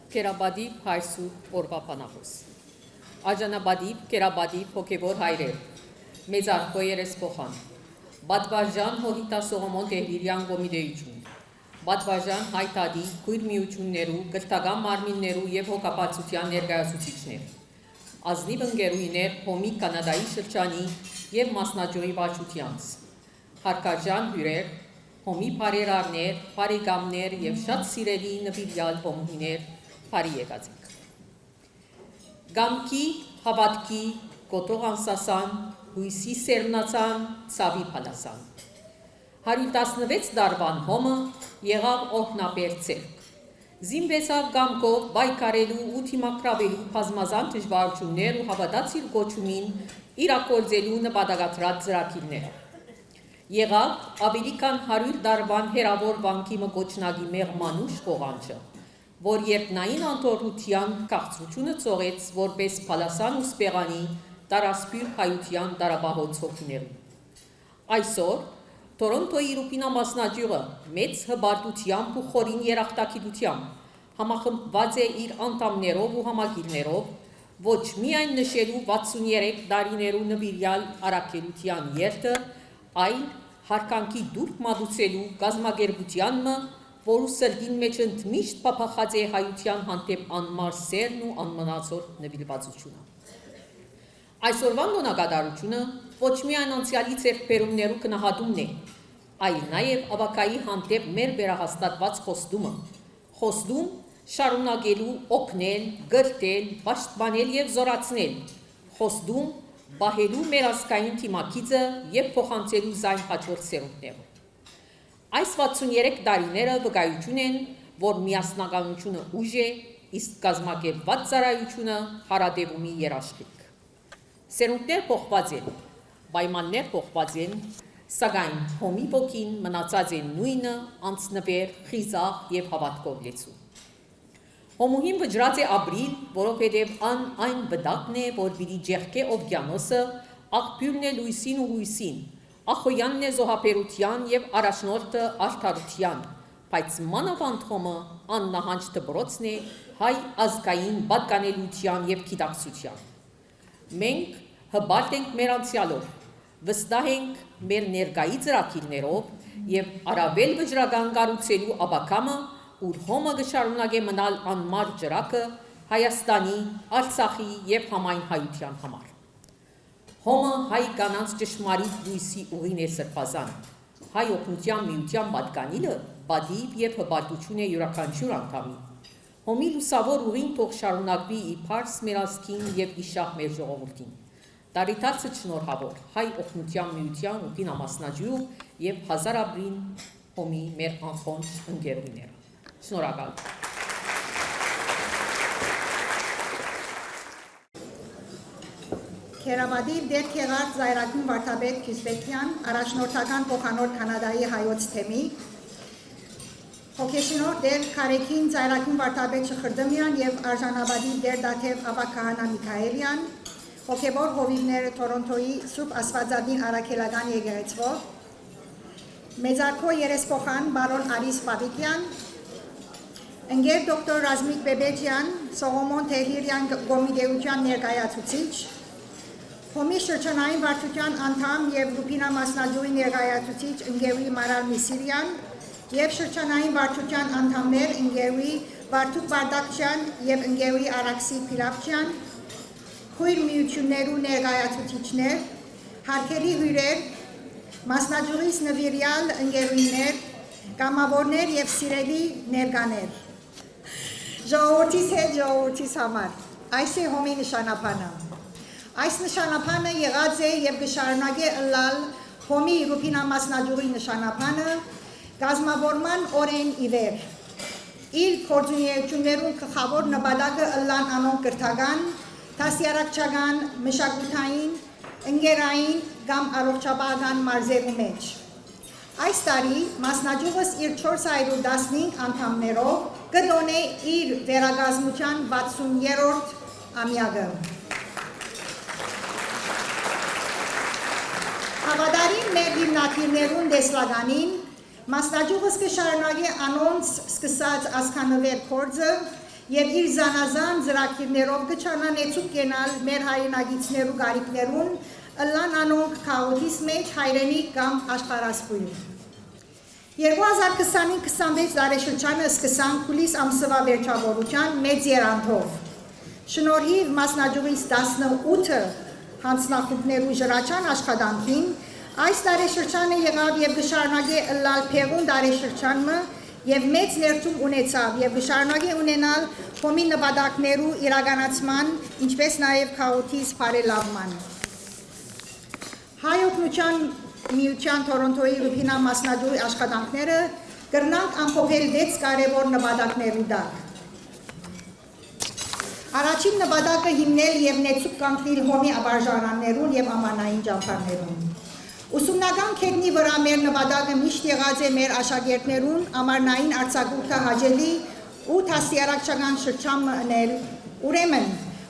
Կերաբադիվ հայրսուր օրվա պանահոս Աջանաբադիվ, կերաբադիվ հոգևոր հայրեր Մեծարքո երեսփոխան Բադվարժան հոհիտա Սողոմոն Տեհրիրյան գոմիդեյություն Բադվարժան հայտադի քույր միություններու, գրթական մարմիններու եւ հոգապացության ներկայացուցիչներ Ազնիվ ընկերուհիներ Հոմի Կանադայի շրջանի եւ մասնաճյուղի վարչությանց Հարկաժան հյուրեր Հոմի բարերարներ, բարեկամներ եւ շատ սիրելի նվիրյալ հոմուհիներ բարի եկածեք Գամքի, հավատքի, կոտող անսասան, հույսի սերմնացան, ցավի փալասան 116 դարվան հոմը եղավ օրհնաբերձերք Զինվեցավ գամքով բայկարելու ու թիմակրավելու բազմազան դժվարություններ ու հավատաց իր գոչումին իրագործելու նպատակադրած ծրագիրները Եղավ ավելի քան 100 դարվան հերավոր վանքի մկոչնագի մեղմանուշ խողանջը, որ երկնային անդորրության քաղցրությունը ծողեց որպես փալասան ու սպեղանի տարասպյուր հայության դարաբահոց հոգիներում։ Այսօր Տորոնտոյի Ռուպինա մասնաճյուղը մեծ հբարտությամբ ու խորին երախտագիտությամբ համախմբված է իր անդամներով ու համագիրներով, ոչ միայն նշելու 63 տարիներու նվիրյալ առաքելության երթը, այլ հարկանքի դուրք մատուցելու գազմագերբությանն, որու սրտին մեջ ընդմիշտ փափախած է հայության հանդեպ անմար սերն ու անմնացորդ նվիրվածությունը։ Այսօրվան տոնակատարությունը ոչ միայն անցյալի ձեռքբերումներու գնահատումն է, այլ նաև ավակայի հանդեպ մեր վերահաստատված խոստում շարունակելու, օգնել, գրտել, պաշտպանել եւ զորացնել, խոստում բահելու մեր ազգային թիմակիցը եւ փոխանցելու զայն հաջորդ սերունդներուն։ Այս 63 տարիները վկայություն են, որ միասնականությունը ուժ է, իսկ կազմակերպված ծառայությունը հարադևումի երաշխիք։ Սերունդներ փոխված են, պայմաններ փոխված են, սակայն հոմի ոգին մնացած է նույնը, անձնվեր, խիզախ եւ հավատքով լեցու։ Հոմուհին վճռած է ապրիլ, որովհետև այն վտակն է, որ պիտի ջեղկե օվկիանոսը, աղբյուրն է լույսին ու հույսին, ախոյանն է զոհաբերության եւ առաջնորդը արդարության, բայց մանավանդ հոմը աննահանջ դպրոցն է հայ ազգային պատկանելիության եւ գիտակցության։ Մենք հբարտ ենք մեր անցյալով, վստահ ենք մեր ներկայի ծրագիրներով եւ առավել վճռական կառուցելու ապակամը ուր հոմը գշարունակե մնալ անմար ջրակը Հայաստանի, Արցախի եւ համայն հայության համար։ Հոմը հայ կանանց ճշմարիտ լույսի ուղին է սրբազան, հայ օգնության միության պատկանիլը բադիվ եւ հբարտություն է յուրաքանչյուր անդամի։ Հոմի լուսավոր ուղին թող շարունակվի ի փարս մեր ազգին եւ իշահ մեր ժողովրդին։ Տարիթարցը շնորհավոր հայ օգնության միության ու կինամասնաճյուղ եւ հազար ապրին հոմի մեր անխոնջ ընկերուները։ Շնորհակալ։ Կերաբադիվ դեր կեղած զայրագուն վարդապետ Քիզբեկյան, առաջնորդական փոխանոր Կանադայի հայոց թեմի, հոգեշինոր դեր Քարեքին զայրագուն վարդապետ Շխրդմյան եւ արժանաբադիվ դեր դաթև Աբակահանա Միքայելյան, հոգեբոր հովիվները Տորոնտոյի Սուրբ Աստվածադին առաքելական եկեղեցվով, մեծարքո երեսփոխան բարոն Արիս Պավիկյան, ընկեր դոկտոր Ռազմիկ Բեբեջյան, Սողոմոն Տեհրիրյան գոմիդեյության ներկայացուցիչ, Հոմի շրջանային վարչության անդամ եւ Ռուպինա մասնաճյուղի ներկայացուցիչ ընկերուհի Մարալ Միսիրյան եւ շրջանային վարչության անդամներ ընկերուհի Վարդուկ Բարդակյան եւ ընկերուհի Արաքսի Փիլավչյան, քույր միություններու ներկայացուցիչներ, հարգելի հյուրեր, մասնաճյուղից նվիրյալ ընկերուհիներ, կամավորներ եւ սիրելի ներկաներ։ Ժողովրդից հետ ժողովրդից համար։ Այս է հոմի նշանապանը։ Այս նշանապանը եղած է եւ կշարունակե ըլլալ հոմի Ռուպինա մասնաճյուղի նշանապանը գազմավորման օրեն ի վեր։ Իր գործունեություններուն գլխավոր նպատակը ըլլան անոնք կրթական, դասյարակչական, մշակութային, ընկերային կամ առողջապահական մարզերու մեջ։ Այս տարի մասնաճյուղս իր 415 անդամներով կդոնե իր վերագազմության 60-րդ ամյակը։ Հավատարիմ մեր հիմնադիրներուն դեսլականին Մասնաճյուղը կշարունակի անոնց սկսած ազգանվեր գործը եւ իր զանազան ծրագիրներով կչանա նեցուկ կենալ մեր հայրենագիցներու գարիկներուն ըլլան անոնք քաոթիս մեջ հայրենի կամ աշխարհասփույն 2025-26 տարեշրջանը սկսան հուլիս ամսվա վերջավորության մեծ երանթով շնորհիվ մասնաճյուղից 18 հանձնախումբներու ժրաչան աշխատանքին այս տարեշրջանը եղավ եւ գշարունակի ըլլալ փեղուն տարեշրջանը եւ մեծ ներդրում ունեցավ եւ գշարունակի ունենալ հոմի նպատակներու իրականացման ինչպես նաեւ քաոթիս բարելավման Հայ օգնության միության Թորոնտոյի Ռուբինա մասնաճյուղի աշխատանքները կրնանք ամփոփել 6 կարևոր նպատակներու դակ Առաջին նպատակը հիմնել եւ նեցուկ կանգնել հոմի ապարժարաններուն եւ ամանային ճամփարներուն Ուսումնական քետնի վրա մեր նպատակը միշտ եղած է մեր աշակերտներուն ամառնային արձակուրդը հաջելի ու դաստիարակչական շրջան մնել ուրեմն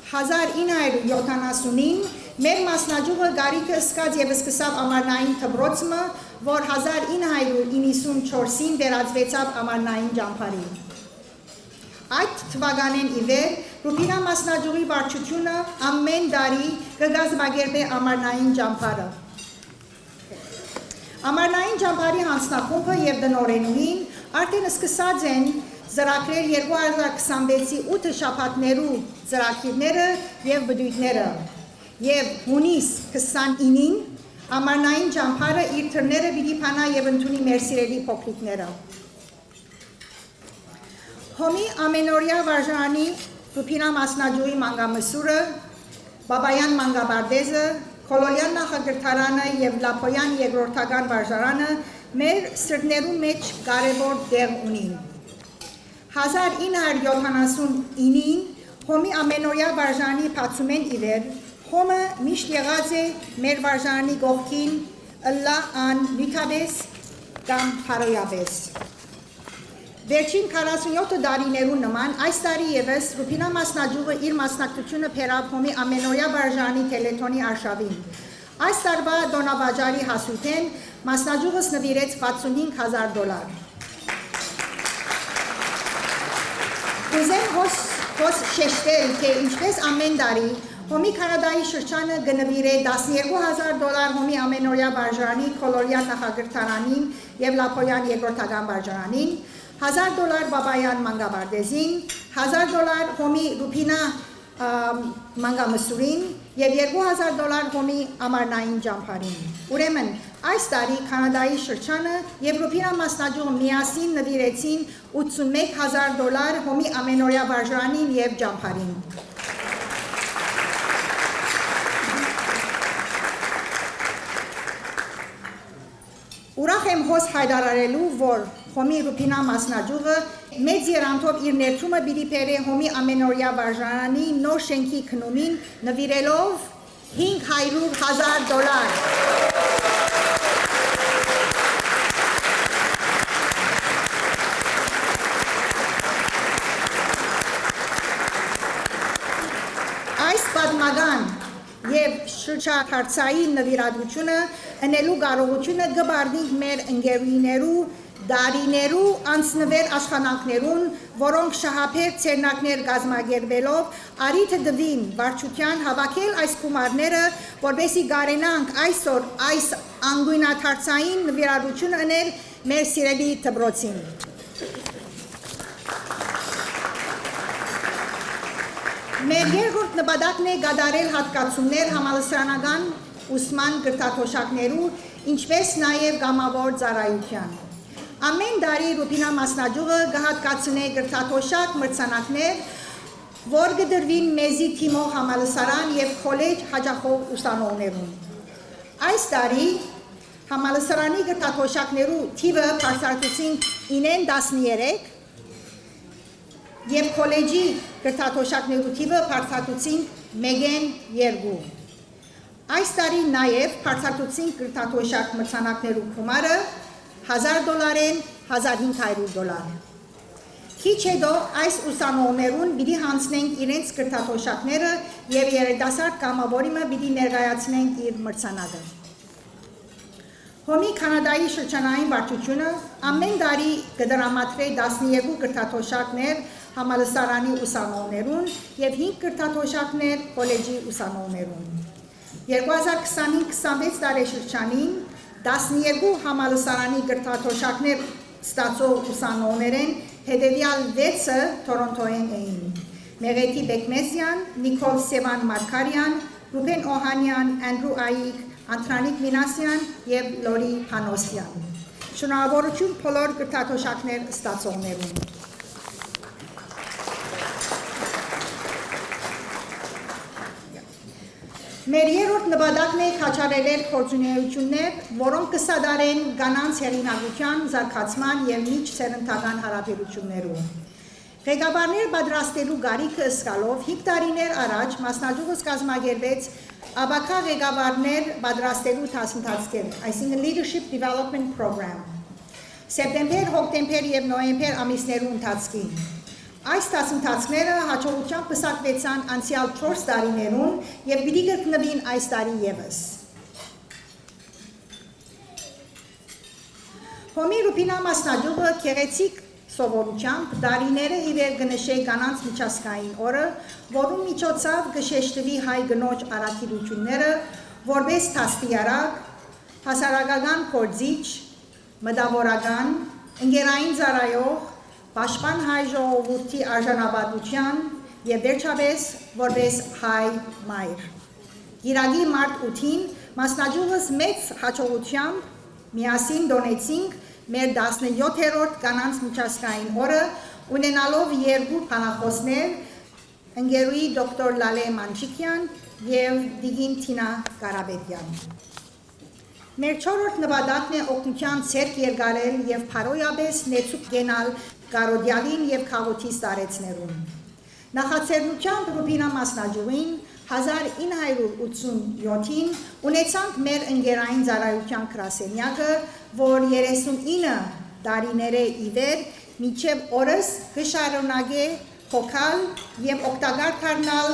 1970-ին մեր մասնաճյուղը գարիկը սկաց եւ սկսավ ամառնային դպրոցը որ 1994-ին վերածվեցավ ամառնային ճամփարի Այդ թվականին ի վեր Ռուբինա մասնաճյուղի վարչությունը ամեն տարի կգազմագերբե ամառնային ճամփարը Ամառնային ճամփարի հանձնախումբը եւ դնորենուհին արդեն սկսած են ծրագրել 2026-ի 8 շաբաթներու ծրագիրները եւ բդույթները եւ հունիս 29-ին ամառնային ճամփարը իր թռները պիտի փանա եւ ընդունի մեր սիրելի փոքրիկները Հոմի ամենօրյա վարժանի Ռուբինա մասնաճյուղի մանգամսուրը Բաբայան մանգաբարդեզը Քոլոլյան նախագրթարանը եւ Լապոյան երկրորդական վարժարանը մեր սրտներու մեջ կարևոր դեր ունին 1979-ին հոմի ամենօրյա վարժանի բացումեն ի վեր հոմը միշտ եղած է մեր վարժանի կողքին ըլլա ան նյութաբես կամ հարոյաբես Վերջին 47 տարիներուն նման այս տարի եւս Ռուբինա մասնաճյուղը իր մասնակցությունը փերավ հոմի ամենօրյա վարժանի տելեթոնի արշավին Այս տարվա դոնավաճառի հասույթեն մասնաճյուղս նվիրեց $65,000 Կուզեմ հոս շեշտել, թե ինչպես ամեն տարի Հոմի Կանադայի շրջանը գնվիրե $12,000 հոմի ամենօրյա վարժանի Քոլորյան նախագրթարանին եւ Լապոյան երկրորդական վարժարանին $1,000 Բաբայան մանգաբարդեզին, $1,000 հոմի Ռուբինա մանգամսուրին եւ $2,000 հոմի ամառնային ճամփարին։ Ուրեմն այս տարի Կանադայի շրջանը եւ Ռուբինա մասնաճյուղը միասին նվիրեցին $81,000 հոմի ամենօրյա վարժանին եւ ճամփարին։ Ուրախ եմ հոս հայտարարելու, որ հոմի Ռուբինա մասնաճյուղը մեծ երանթով իր ներդրումը պիտի բերե հոմի ամենօրյա վարժարանի նոր շենքի քննումին նվիրելով $500,000։ Այս պատմական եւ շրջակայքային նվիրատվությունը ընելու կարողությունը կբարդի մեր ընկերուներու դարիներու անցնվեր աշխատանքներուն, որոնք շահափեր ցերնակներ գազմագերբելով արիթը դվին վարչության հավաքել այս գումարները, որպեսզի գարենանք այսօր այս անգույնաթարցային նվիրատվությունը ընել մեր սիրելի դպրոցին։ Մեր երկրորդ նպատակն է կատարել հատկացումներ համալսարանական ուսման գրթաթոշակներու, ինչպես նաև կամավոր ծառայության։ Ամեն տարի Ռուբինա մասնաճյուղը կհատկացնե գրթաթոշակ մրցանակներ, որ կդրվին մեզի թիմող համալսարան եւ քոլեջ հաճախող ուսանողներուն։ Այս տարի համալսարանի գրթաթոշակներու թիվը բարձրացուցինք 9-13 եւ քոլեջի գրթաթոշակներու թիվը բարձրացուցինք 1-2։ Այս տարի նաև բարձրացուցինք գրթաթոշակ մրցանակներու գումարը $1,000-ին $1,500։ Քիչ հետո այս ուսանողներուն պիտի հանձնենք իրենց գրթաթոշակները եւ երիտասարդ կամավորիմը պիտի ներկայացնենք իր մրցանակը։ Հոմի Կանադայի շրջանային վարչությունը ամեն տարի կդրամատրե 12 գրթաթոշակներ համալսարանի ուսանողներուն եւ 5 կրթաթոշակներ կոլեջի ուսանողներուն։ 2025-26 տարեշրջանին 12 համալսարանի կրթաթոշակներ ստացող ուսանողներեն հետևյալ 6-ը Թորոնտոյեն էին։ Մեղեթի Բեկմեզյան, Նիկոլ Սևան Մարկարյան, Ռուբեն Օհանյան, Անդրու Այիկ, Անտրանիկ Մինասյան եւ Լորի Փանոսյան։ Շնորհավորություն բոլոր կրթաթոշակներ ստացողներուն։ Մեր երրորդ նպատակն է քաջարել գործունեություններ, որոնք կսադարեն կանանց հեղինակության, զարգացման եւ միջսերնդական հարաբերություններում։ Ղեկավարներ պատրաստելու գարիքը ըսկալով 5 տարիներ առաջ մասնաճյուղս կազմակերպեց աբակա ղեկավարներ պատրաստելու դասընթացներ, այսինքն Leadership Development Program։ Սեպտեմբեր, հոկտեմբեր եւ նոյեմբեր ամիսներու ընթացքին։ Այս դասընթացները հաջողությամբ պսակվեցան անցյալ 4 տարիներուն եւ պիտի կրկնվին այս տարի եւս։ Հոմի Ռուբինա մասնաճյուղը գեղեցիկ սովորությամբ դարիները ի վեր կնշե կանանց միջազգային օրը, որում միջոցով կշեշտվի հայ գնոջ առաքելությունները, որպես թաստիարակ, հասարակական գործիչ, մտավորական, ընկերային ծառայող, պաշտպան հայ ժողովրդի արժանապատվության եւ վերջապես որպես հայ մայր։ Գիրագի մարտ 8-ին մասնաճյուղս մեծ հաջողությամբ միասին դոնեցինք մեր 17-րդ կանանց միջազգային օրը, ունենալով 2 բանախոսներ, ընկերուհի դոկտոր Լալե Մանչիկյան եւ Դիգին Թինա Կարապետյան։ Մեր 4-րդ նպատակն է օգնության ցերկ երկարել եւ փարոյապես նեցուկ գենալ Կարոդյալին եւ քաղաքից տարեցներուն։ Նախաձեռնությամբ Ռուբինա մասնաճյուղին 1987-ին ունեցանք մեր ընկերային ծառայության գրասենյակը, որ 39 տարիները ի վեր մինչև օրս կշարունակե հոգալ եւ օգտակար դառնալ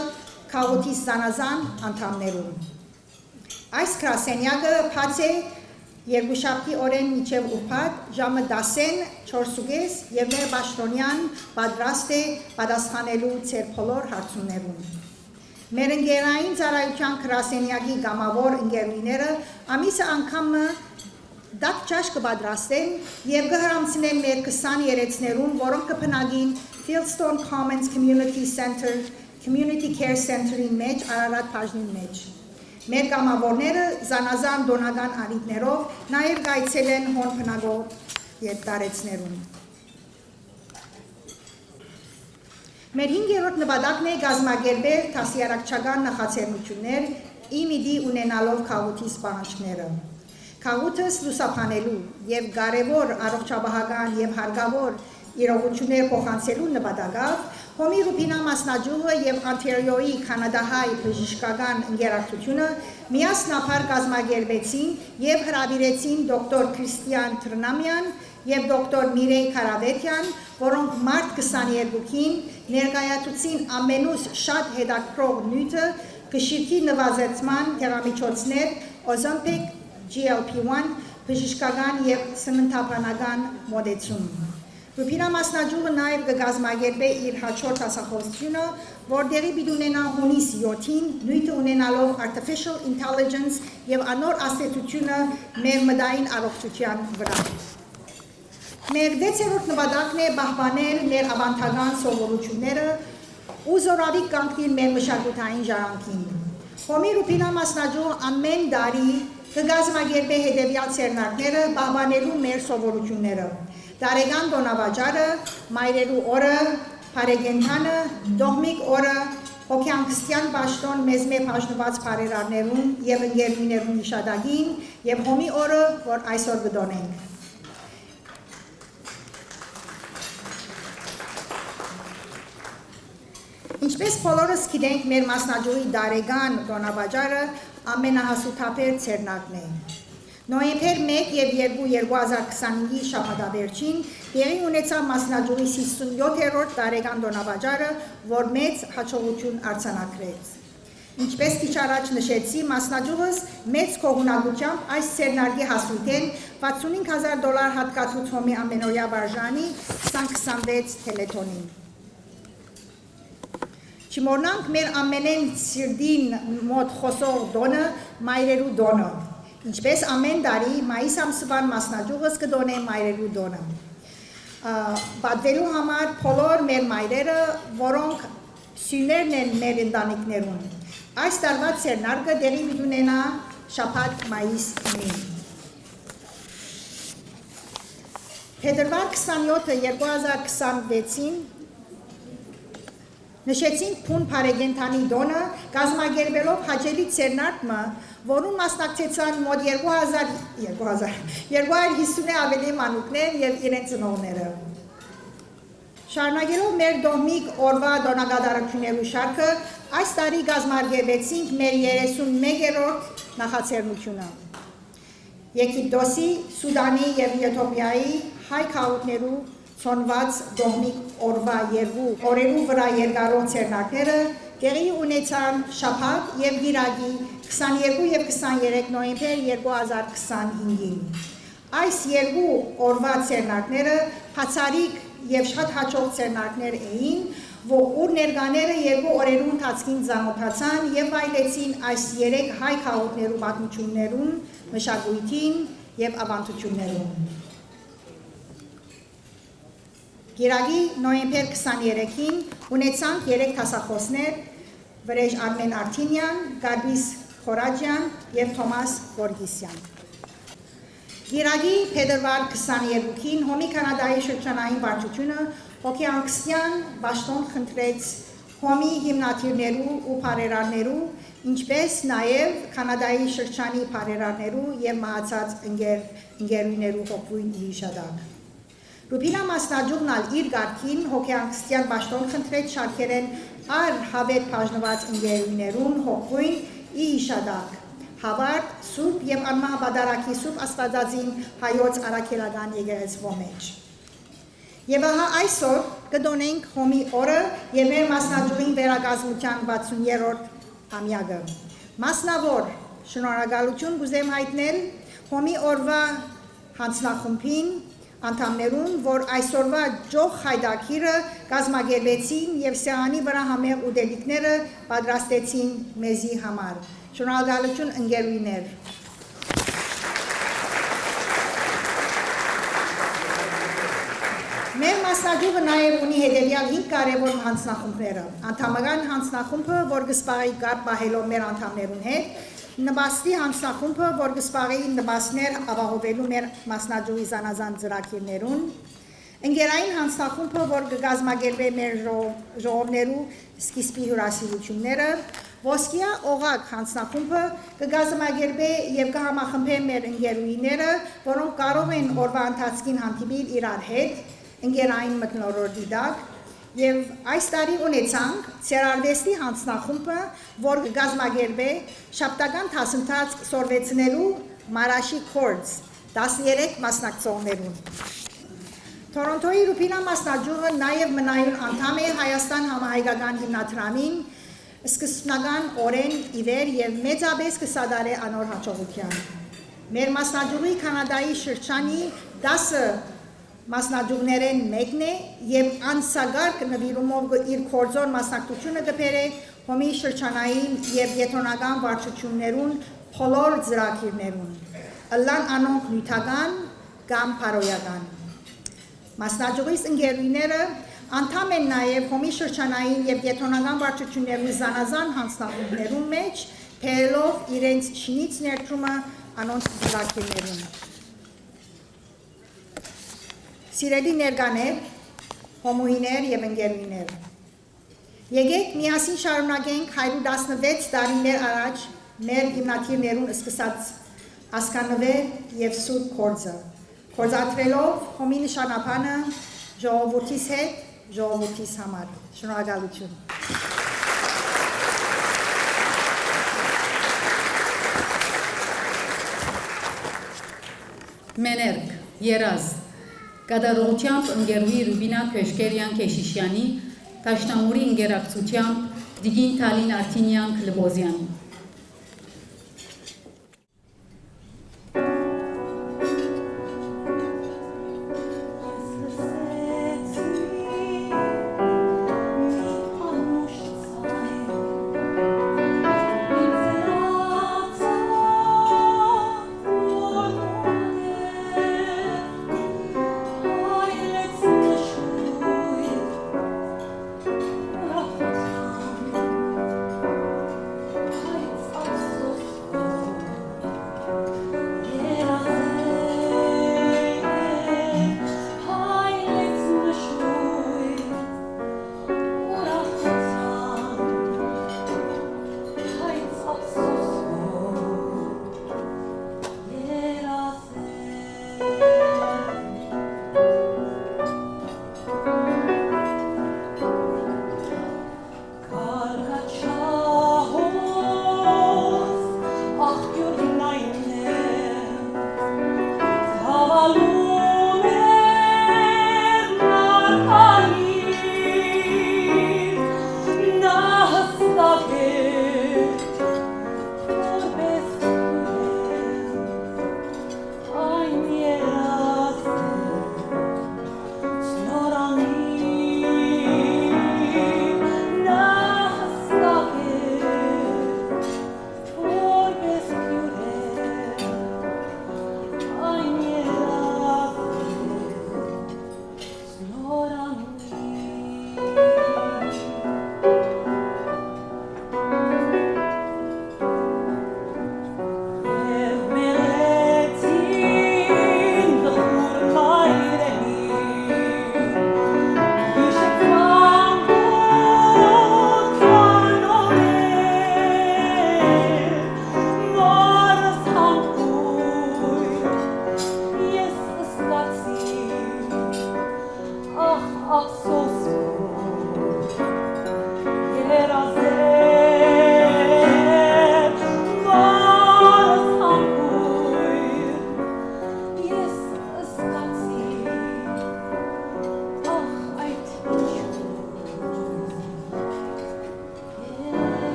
քաղաքից զանազան անդամներուն։ Այս գրասենյակը բաց է երկուշաբթի օրեն մինչև ուրբաթ ժամը 10-ին 4:30 եւ մեր պաշտոնյան պատրաստ է պատասխանելու ձեր բոլոր հարցումներուն։ Մեր ընկերային ծառայության գրասենյակի գամավոր ընկերուները ամիսը անգամը դակ ճաշ կպատրաստեն եւ կհրամցնեն մեր 20 երեցներուն, որոնք կփնագին Fieldstone Commons Community Center, Community Care Center-ի մեջ, Արարատ բաժնի մեջ։ Մեր կամավորները զանազան դոնական արիտներով նաև գայցել են հոն փնագող տարեցներուն։ Մեր 5-րդ նպատակն է կազմակերպել դասյարակչական նախաձեռնություններ իմիդի ունենալով քաղաքից պահանջները։ Քաղաքս լուսաբանելու եւ կարևոր առողջապահական եւ հարկավոր իրողություններ փոխանցելու նպատակով Հոմի Ռուբինա մասնաճյուղը եւ Ontario-ի կանադահայ բժշկական ընկերակցությունը միասնաբար կազմակերպեցին եւ հրավիրեցին դոկտոր Քրիստիան Տրնամյան եւ դոկտոր Միրեյ Կարապետյան, որոնք մարտ 22-ին ներկայացուցին ամենուս շատ հետաքրքրող նյութը կշիռքի նվազեցման դեղամիջոցներ Ozempic, GLP-1 բժշկական եւ սննդաբանական մոդեցում։ Ռուբինա մասնաճյուղը նաև կգազմագերբե իր հաջորդ դասախոսությունը, որտեղի պիտի ունենա հունիս 7-ին, նյութը ունենալով Artificial Intelligence եւ անոր ազդեցությունը մեր մտային առողջության վրա։ Մեր 6-րդ նպատակն է պահպանել մեր ավանդական սովորությունները ու զորավիք կանգնել մեր մշակութային ժառանգին։ Հոմի Ռուբինա մասնաճյուղը ամեն տարի կգազմագերբե հետևյալ ցերնակները պահպանելու մեր սովորությունները։ Տարեկան տոնավաճառը, մայրերու օրը, Փարեգենթանը, Դողմիկ օրը, հոգեանկստյան պաշտոն մեզ մեծ հաշնված բարերարներուն եւ ընկերուներուն հիշադակին եւ հոմի օրը, որ այսօր կդոնենք։ Ինչպես բոլորս գիտենք, մեր մասնաճյուղի տարեկան տոնավաճառը ամենահասութափեր ցերնակն է։ Նոյեմբեր 1 եւ 2 2025-ի շաբաթավերջին տեղի ունեցավ մասնաճյուղի 57-րդ տարեկան տոնավաճառը, որ մեծ հաջողություն արձանագրեց։ Ինչպես քիչ առաջ նշեցի, մասնաճյուղս մեծ կողունակությամբ այս ցերնարգի հասույթեն $65,000 հատկացուցումի ամենօրյա վարժանի 2026 թելեթոնին։ Չմոռնանք մեր ամենեն սիրտին մոտ խոսող դոնը մայրերու դոնը, ինչպես ամեն տարի մայիս ամսվան մասնաճյուղս կդոնե մայրերու դոնը։ Պատվելու համար բոլոր մեր մայրերը, որոնք սյուներն են մեր ընտանիքներուն։ Այս տարվա ցերնարգը դեղի ունենա շաբաթ մայիս 9-ին։ Փետրվար 27-ը 2026-ին նշեցինք փուն Փարեգենթանի դոնը կազմակերպելով հաջելի ցերնարգը, որում մասնակցեցան մոտ 250 ավելի մանուկներ եւ իրենց ծնողները։ Շարունակելով մեր դոհմիկ օրվա դոնագադարություններու շարքը, այս տարի կազմակերպեցինք մեր 31-րդ նախաձեռնությունը։ Եգիպտոսի, Սուդանի եւ Եթովպիայի հայ քաղաքներու ցոնված դոհմիկ օրվա երկու օրերու վրա երկարող ցերնակները տեղի ունեցան շաբաթ եւ գիրակի 22 եւ 23 նոյեմբեր 2025-ին։ Այս երկու օրվա ցերնակները բացառիկ եւ շատ հաջող ցերնակներ էին, որ ներկաները երկու օրերու ընթացքին ծանոթացան եւ այլեցին այս երեք հայ քաղաքներու պատմություններուն, մշակույթին եւ ավանդություններուն։ Գիրակի նոյեմբեր 23-ին ունեցանք 3 դասախոսներ՝ Վրեժ Արմեն Արտինյան, Գարբիս Խորաջյան եւ Թոմաս Գորգիսյան։ Գիրակի փետրվար 22-ին Հոմի Կանադայի շրջանային վարչությունը հոգեանքստյան բաշտոն խնդրեց Հոմի հիմնադիրներու ու բարերարներու, ինչպես նաեւ Կանադայի շրջանի բարերարներու եւ մահացած ընկերուներու հոգվույն հիշադակ։ Ռուբինա մասնաճյուղնալ իր գարքին հոգեանքստյան բաշտոն խնդրեց շարքերեն առ հավետ բաժնված ընկերուներուն հոգվույն հիշադակ։ Հավարդ, սուրբ եւ անմահապատարակի սուրբ աստվածածին հայոց առաքելական եկեղեցվո մեջ։ Եվ ահա այսօր կդոնենք Հոմի օրը եւ մեր մասնաճյուղին վերակազմության 60-րդ ամյակը։ Մասնավոր շնորհակալություն կուզեմ հայտնել Հոմի օրվա հանձնախումբին անդամներուն, որ այսօրվա ջող հայդակիրը կազմակերպեցին եւ սեղանի վրա համեղ ուտելիքները պատրաստեցին մեզի համար։ Շնորհակալություն ընկերուներ։ Մեր մասնաճյուղը նաև ունի հետևյալ 5 կարևոր հանձնախումբները։ Անդամական հանձնախումբը, որ կսպաղի կապ պահելով մեր անդամներուն հետ, նպաստի հանձնախումբը, որ կսպաղի նպաստներ ապահովելու մեր մասնաճյուղի զանազան ծրագիրներուն, ընկերային հանձնախումբը, որ կկազմակերպի մեր ժողովներու սկիզբի հյուրասիրությունները, Ոսկիա օղակ հանձնախումբը կկազմակերպի եւ կհամախմբի մեր ընկերուները, որոնք կարող են օրվա ընթացքին հանդիպել իրար հետ, ընկերային մթնոլորտի տակ, եւ այս տարի ունեցանք ցերարվեստի հանձնախումբը, որ կկազմակերպի շաբթական դասընթաց սորվեցնելու Մարաշի Քորդս 13 մասնակցողներուն։ Թորոնտոյի Ռուբինա մասնաճյուղը նաև մնայուն անդամ է Հայաստան համահայկական հիմնադրամին սկզբնական օրեն իվեր եւ մեծապես կսադարե անոր հաջողության։ Մեր մասնաճյուղի Կանադայի շրջանի 10 մասնաճյուղներեն մեկն է եւ անսագարկ նվիրումով իր կորձոն մասնակցությունը կբերե Հոմի շրջանային եւ եթոնական վարչություններուն բոլոր ծրագիրներուն, ըլլան անոնք նյութական կամ փարոյական։ Մասնաճյուղի ընկերուները անդամ են նաև Հոմի շրջանային եւ եթոնական վարչություններու զանազան հանձնախումբներուն մեջ, բերելով իրենց շինից ներդրումը անոնց ծրագիրներուն։ Սիրելի ներկաներ, հոմուհիներ եւ ընկերուներ, եկեք միասին շարունակենք 116 տարիներ առաջ մեր հիմնադիրներուն սկսած ասկանվեր եւ սուրբ կորձը, կորձատրելով Հոմի նշանաբանը ժողովրդիս հետ, ժողովրդիս համար։ Շնորհակալություն։ Մեներկ, երազ, կատարողությամբ ընկերուի Ռուբինա Քեշկերյան Քեշիշյանի, Տաշնամուրի ընկերակցությամբ Դիգին Թալին Արտինյան Քլբոզյանի։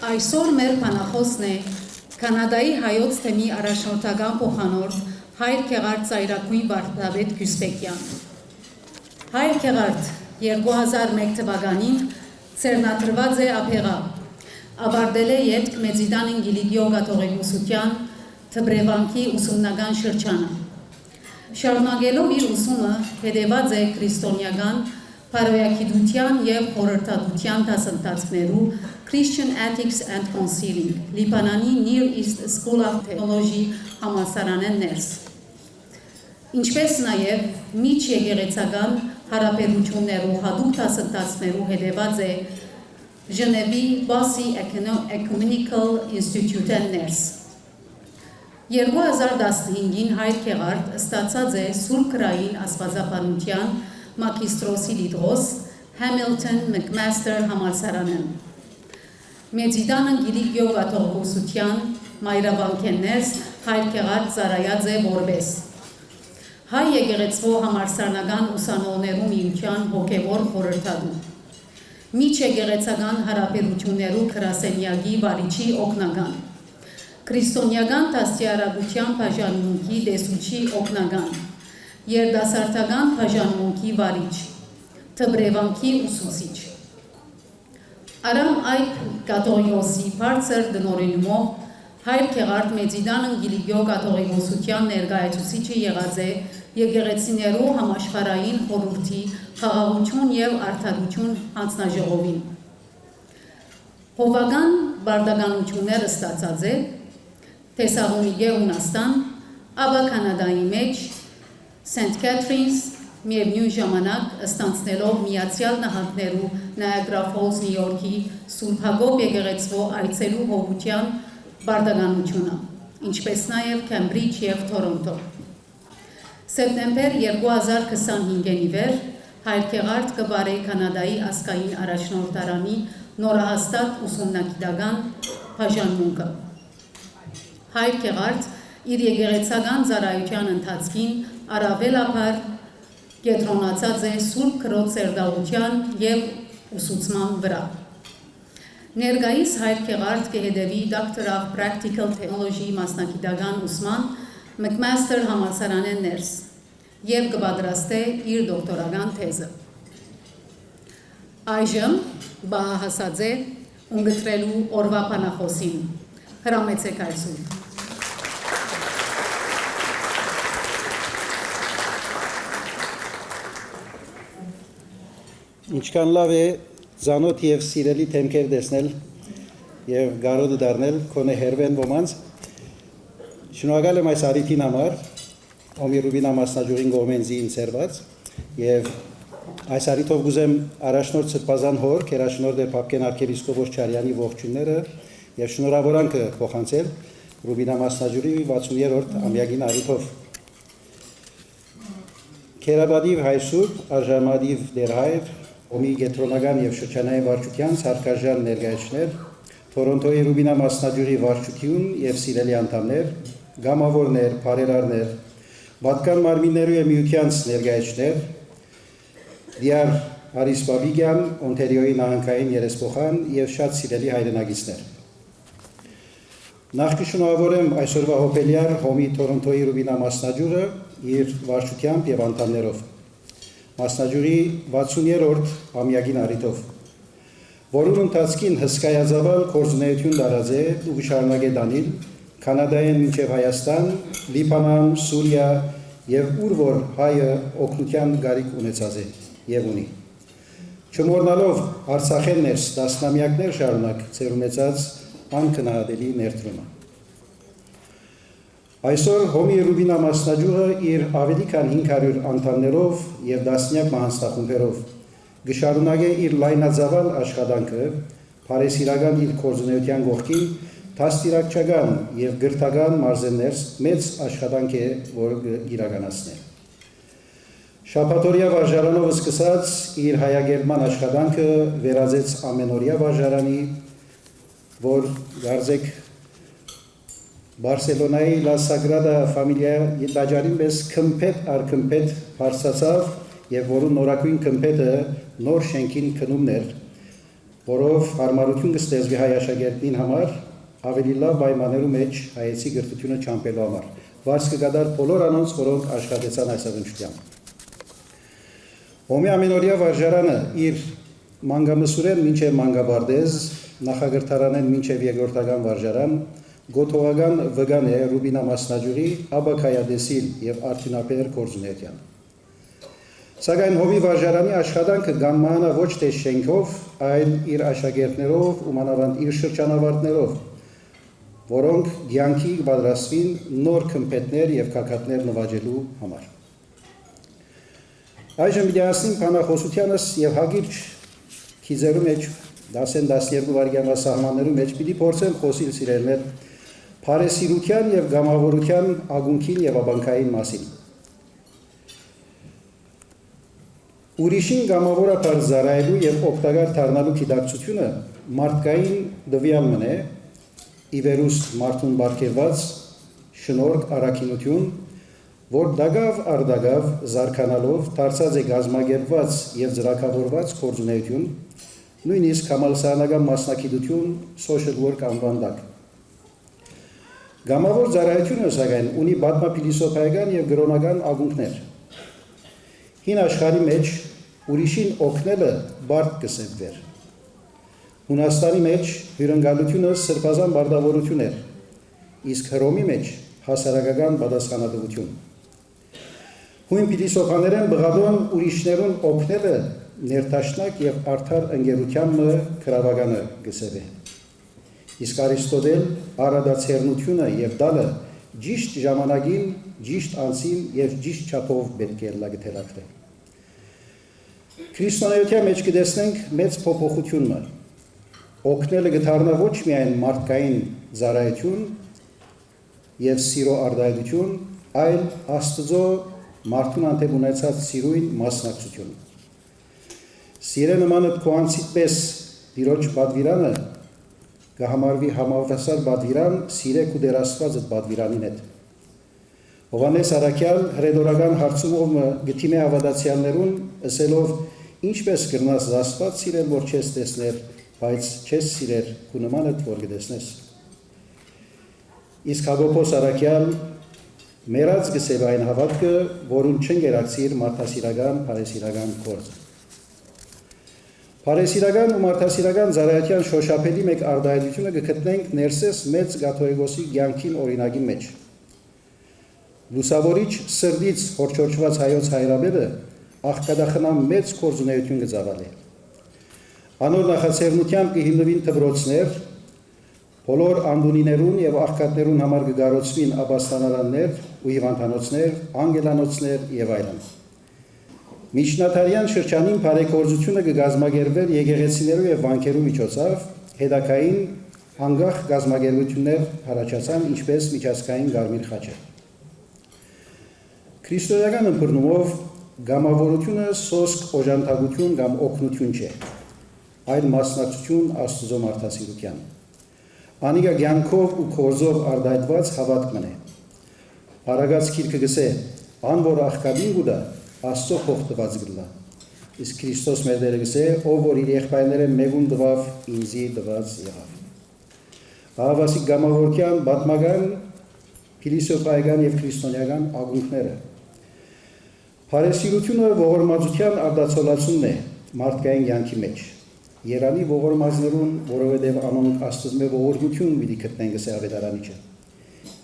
Այսօր մեր բանախոսն է Կանադայի հայոց թեմի առաջնորդական փոխանորդ Հայր Քեղարդ Ծայրակույն Վարդապետ Գյուսպեկյան։ Հայր Քեղարդ 2001 թվականին ցերնադրված է ափեղա, ավարտել է ետք Մեծիդան Գիլիգիո կաթողիկոսության թբրևանքի ուսումնական շրջանը։ Շարունակելով իր ուսումը հետևած է քրիստոնեական բարոյագիտության և խորհրդատվության դասընթացներու Christian Ethics and Counseling, Լիբանանի Near East School of Theology համալսարանեն ներս։ Ինչպես նաև միջ եկեղեցական հարաբերություններու հատուկ դասընթացներու հետևած է Ժնևի Բասի Ecumenical Institute-ն ներս։ 2015-ին Հայր Քեղարդ ստացած է Սուրբ Գրային աստվածաբանության մագիստրոսի դիպլոմ Hamilton McMaster համալսարանեն։ Մեծիդան Գիլիգիո կաթողիկոսության մայրավանքեն ներս Հայր Քեղարդ ծառայած է որպես Հայ եկեղեցու համալսարանական ուսանողներու միության հոգևոր խորհրդատու, միջ եկեղեցական հարաբերություններու գրասենյակի վարիչի օգնական, քրիստոնեական դաստիարակության բաժանմունքի դեսուչի օգնական, երդասարտական բաժանմունքի վարիչ, թբրևանքի ուսուցիչ։ Արամ այդ կաթողիկոսի բարձր դնորինումով Հայր Քեղարդ Մեծիդան Գիլիգիո կաթողիկոսության ներկայացուցիչը եղած է եկեղեցիներու համաշխարհային խորհրդի խաղաղություն և արդարություն հանձնաժողովին։ Հովական բարդականությունները ստացած է Թեսաղոնիկե Ունաստան, ապա Կանադայի մեջ Սենթ Քեթրինս, միևնույն ժամանակ ստանցնելով Միացյալ Նահանգներու Նայագրա Ֆոլզ Նյու Յորքի Սուրբ Հակոբ եկեղեցու այցելու հովության բարդականությունը, ինչպես նաև Քեմբրիջ և Թորոնտո։ Սեպտեմբեր 2025-ին ի վեր Հայր Քեղարդ կբարե Կանադայի ազգային առաջնորդարանի նորահաստատ ուսումնագիտական բաժանմունքը։ Հայր Քեղարդ իր եկեղեցական ծառայության ընթացքին առավելաբար կենտրոնացած է Սուրբ Քրոջ սերտալության և ուսուցման վրա։ Ներկայիս Հայր Քեղարդ կհետևի Doctor of Practical Theology մասնագիտական ուսման McMaster համալսարանեն ներս և կպատրաստե իր դոկտորական թեզը։ Այժմ բահահասած է ունգտրելու օրվա բանախոսին։ Հրամեցեք այսօր։ Ինչքան լավ է ծանոթ և սիրելի թեմքեր տեսնել և գարոդը դառնել քոնե հերվեն ոմանց։ Շնորհակալ եմ այս առիթին համար, Օմի Ռուբինա մասնաճյուղին կողմենձի ինձերված և այս առիթով գուզեմ առաջնորդ Սրբազան հոր, քերաշնորհ դեր Պապկեն արքեպիսկոպոս Չարյանի ողջույնները և շնորհավորանքը փոխանցել Ռուբինա մասնաճյուղի 60-րդ ամյակին առիթով։ Քերաբադիվ հայ սուրբ, արժանապատիվ դեր հայր, Օմի կենտրոնական և շրջանային վարչության հարգարժան ներկայացուցիչներ, Թորոնտոյի Ռուբինա մասնաճյուղի վարչություն և սիրելի անդամներ, գամավորներ, բարերարներ, Վատկան մարմիններու և միության ներկայացուցիչներ, Դիար Արիս Բաբիգյան, Օնտարիոյի նահանգային երեսփոխան և շատ սիրելի հայրենակիցներ։ Նախ կշնորհավորեմ այսօրվա հոբելյար Հոմի Թորոնտոյի Ռուբինա մասնաճյուղը իր վարչությամբ և անդամներով։ Մասնաճյուղի 60-րդ ամյակին առիթով, որուն ընթացքին հսկայածավալ գործունեություն դարած է ու կշարունակե դանել Կանադայեն մինչև Հայաստան, Լիբանան, Սուրիա և ուր որ հայը օգնության գարիք ունեցած է և ունի։ Չմոռնալով Արցախեն ներս տասնամյակներ շարունակ ձեր ունեցած անքնահատելի ներդրումը։ Այսօր Հոմի Ռուբինա մասնաճյուղը իր ավելի քան 500 անդամներով և տասնյակ մահանձնախումբերով կշարունակե իր լայնածավալ աշխատանքը բարեսիրական իր գործունեության կողքին դաստիարակչական և գրթական մարզերներս մեծ աշխատանք է, որը իրականացնի։ Շաբաթօրյա վարժարանով սկսած իր հայագերման աշխատանքը վերածեց ամենօրյա վարժարանի, որ գարձեք Բարսելոնայի La Sagrada Familia տաճարին մեզ քմփետ առ քմփետ բարձրացավ և որու նորակույն քմփետը նոր շենքին քնումներ որով հարմարություն կստեղծվի հայ աշակերտին համար ավելի լավ պայմաններու մեջ հայեցի գրթությունը չամպելու համար։ Վարձ կգադար բոլոր անոնց, որոնք աշխատեցան այս առնչությամբ։ Հոմի ամենօրյա վարժարանը իր մանգամսուրեն մինչև մանգաբարդեզ, նախագրթարանեն մինչև երկրորդական վարժարան, գոթողական վգան է Ռուբինա Մասնաջուրի, Աբակայադեսիլ և արդյունաբեր գործունեության։ Սակայն հոմի վարժարանի աշխատանքը գանմանա ոչ թե շենքով, այլ իր աշակերտներով ու մանավանդ իր շրջանավարտներով, որոնք կյանքի պատրաստվին նոր քմփետներ և քակաթներ նվաճելու համար։ Այժմ միացնին բանախոսությանս և հագիրճ քիզերու մեջ 10-12 վայրկյանվա սահմաններու մեջ պիտի փորձեմ խոսիլ սիրելներ փարեսիրության և գամավորության ագունքին և աբանքային մասին։ Ուրիշին գամավորապար զարայելու և օգտակար դառնալու գիտակցությունը մարդկային դվյալ մնե, իվերուստ մարդուն բարգեված շնորհք առաքինություն, որ դագավ արդագավ զարգանալով դարձած է գազմագերված և ծրագավորված գործունեություն, նույնիսկ համալսարանական մասնագիտություն social work անվան տակ։ Գամավոր ծառայությունը սակայն ունի պատմափիլիսոփայական և գրոնական ագունքներ։ Հին աշխարհի մեջ ուրիշին օգնելը բարդ կսեպվեր։ Հունաստանի մեջ հյուրընկալությունը սրբազան բարդավորություն էր, իսկ Հռոմի մեջ հասարակական պատասխանատվություն։ Հույն փիլիսոփաներեն բղադոն ուրիշներուն օգնելը ներդաշնակ և արդար ընկերության գրավականը գսեվե։ Իսկ Արիստոտել արադացերնությունը և դալը ճիշտ ժամանակին, ճիշտ անցին և ճիշտ չափով պետք է լագթելակրե։ Քրիստոնեության մեջ կտեսնենք մեծ փոփոխությունը։ Օգնելը գդառնա ոչ միայն մարդկային ծառայություն և սիրո արտահայտություն, այլ Աստծո մարդուն հանդեպ ունեցած սիրույն մասնակցություն։ Սիրե նմանը քոանցիտ պես դիրոջ պատվիրանը կհամարվի համավասար պատվիրան սիրեք ու դերաստված այդ պատվիրանին հետ։ Հովանես Արաքյալ հրեդորական հարցումով գտիմե հավատացյալներուն ասելով ինչպես կրնաս Աստված սիրել, որ չես տեսներ, բայց չես սիրեր քու նմանդ, որ կտեսնես։ Իսկ Հակոբոս Արաքյալ մերած գսև այն հավատքը, որուն չընկերակցիր մարդասիրական, փարեսիրական գործը։ Փարեսիրական ու մարդասիրական ծառայության շոշափելի մեկ արտահայտությունը կգտնենք ներսես մեծ Կաթողիկոսի կյանքին օրինակի մեջ։ Լուսավորիչ սրդից հորչորչված հայոց հայրաբեդը աղքատախնամ մեծ գործունեություն կծավալի։ Անոր նախաձեռնությամբ կհիմնվին դպրոցներ, բոլոր անդունիներուն և աղքատներուն համար կգարոցվին ապաստանարաններ ու հիվանդանոցներ, անգելանոցներ և այլն։ Միջնադարյան շրջանին բարեգործությունը կգազմագերվեր եկեղեցիներու և վանքերու միջոցով, հետագային անկախ գազմագերություններ առաջացան, ինչպես միջազգային Կարմիր խաչը։ Քրիստոնեական ըմբռնումով գամավորությունը սոսկ օժանդակություն կամ օգնություն չէ, այլ մասնակցություն Աստծո մարդասիրության։ Անիկա կյանքով ու գործով արտահայտված հավատք մնե։ Արագած գիրքը գսե, ան որ աղքատին գուտա, Աստծո փող տված գլա։ Իսկ Քրիստոս մեր Տերը գսե, ով որ իր եղբայրները մեկուն տվավ, ինձի տված եղավ։ Ահավասիկ գամավորության պատմական, փիլիսոփայական և քրիստոնեական ագունքները։ Փարեսիրությունը ողորմածության արտացոլացումն է մարդկային կյանքի մեջ։ Երանի ողորմածներուն, որովհետև անոնք Աստծո ողորմություն պիտի գտնեն գսե ավետարանիչը։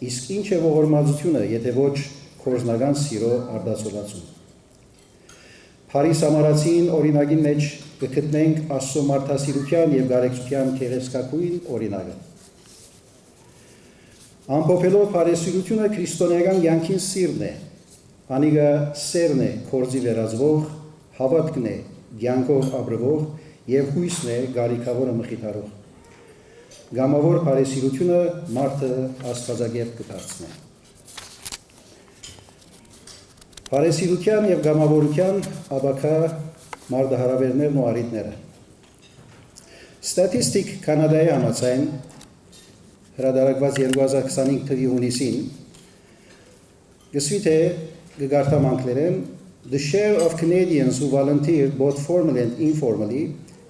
Իսկ ինչ է ողորմածությունը, եթե ոչ քորձնական սիրո արտացոլացում։ Փարիս ամառացին օրինակի մեջ կգտնենք Աստծո մարդասիրության և գարեկցության գեղեցկագույն օրինակը։ Ամփոփելով փարեսիրությունը քրիստոնեական կյանքին սիրն է, անիկա սերն է քորձի վերածվող, հավատքն է կյանքով ապրվող և հույսն է գարիքավորը մխիթարող։ Գամավոր փարեսիրությունը մարդը աստվածակերպ կդարձնի։ Փարեսիրության և գամավորության աբակա մարդահարավերներն ու առիթները։ Ստատիստիկ Կանադայի համաձայն հրադարակված 2025 թվականի հունիսին գսվի թե կգարտամ անգլերեն The share of Canadians who volunteered both formally and informally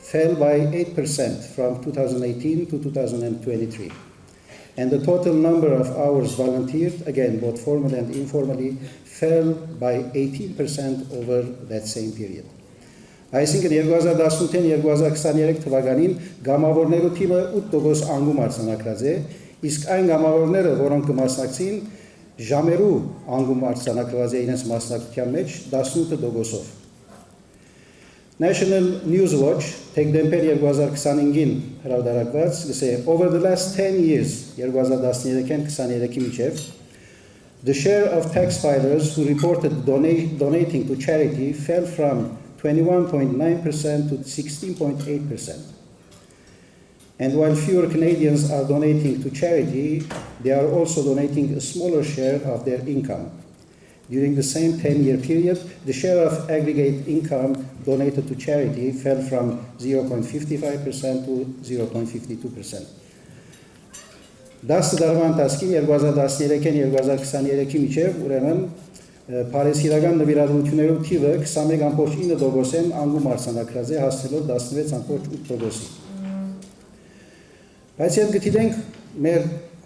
fell by 8% from 2018 to 2023. And the total number of hours volunteered, again, both formally and informally, fell by 18% over that same period. Այսինքն 2018-2023 թվականին գամավորներու թիվը 8% անգամ արձանագրած է, իսկ այն գամավորները, որոնք կմասնակցին, ժամերու անգամ արձանագրված է իրենց մասնակցության մեջ 18%-ով։ National News Watch, Թեգդեմպեր 2025-ին հրապարակված, գսե over the last 10 years, 2013-23-ի միջև, the share of tax filers who reported donating to charity fell from 21.9% to 16.8%. And while fewer Canadians are donating to charity, they are also donating a smaller share of their income. During the same 10-year period, the share of aggregate income donated to charity fell from 0.55% to 0.52%. Դասը դարվան տասկին 2013-2023-ի միջև ուրեմն Փարեսիրական նվիրատվություններով թիվը 21.9%-ն անգամ արձանագրած է, հասնելով 16.8%-ի։ Բայց եթե գիտենք մեր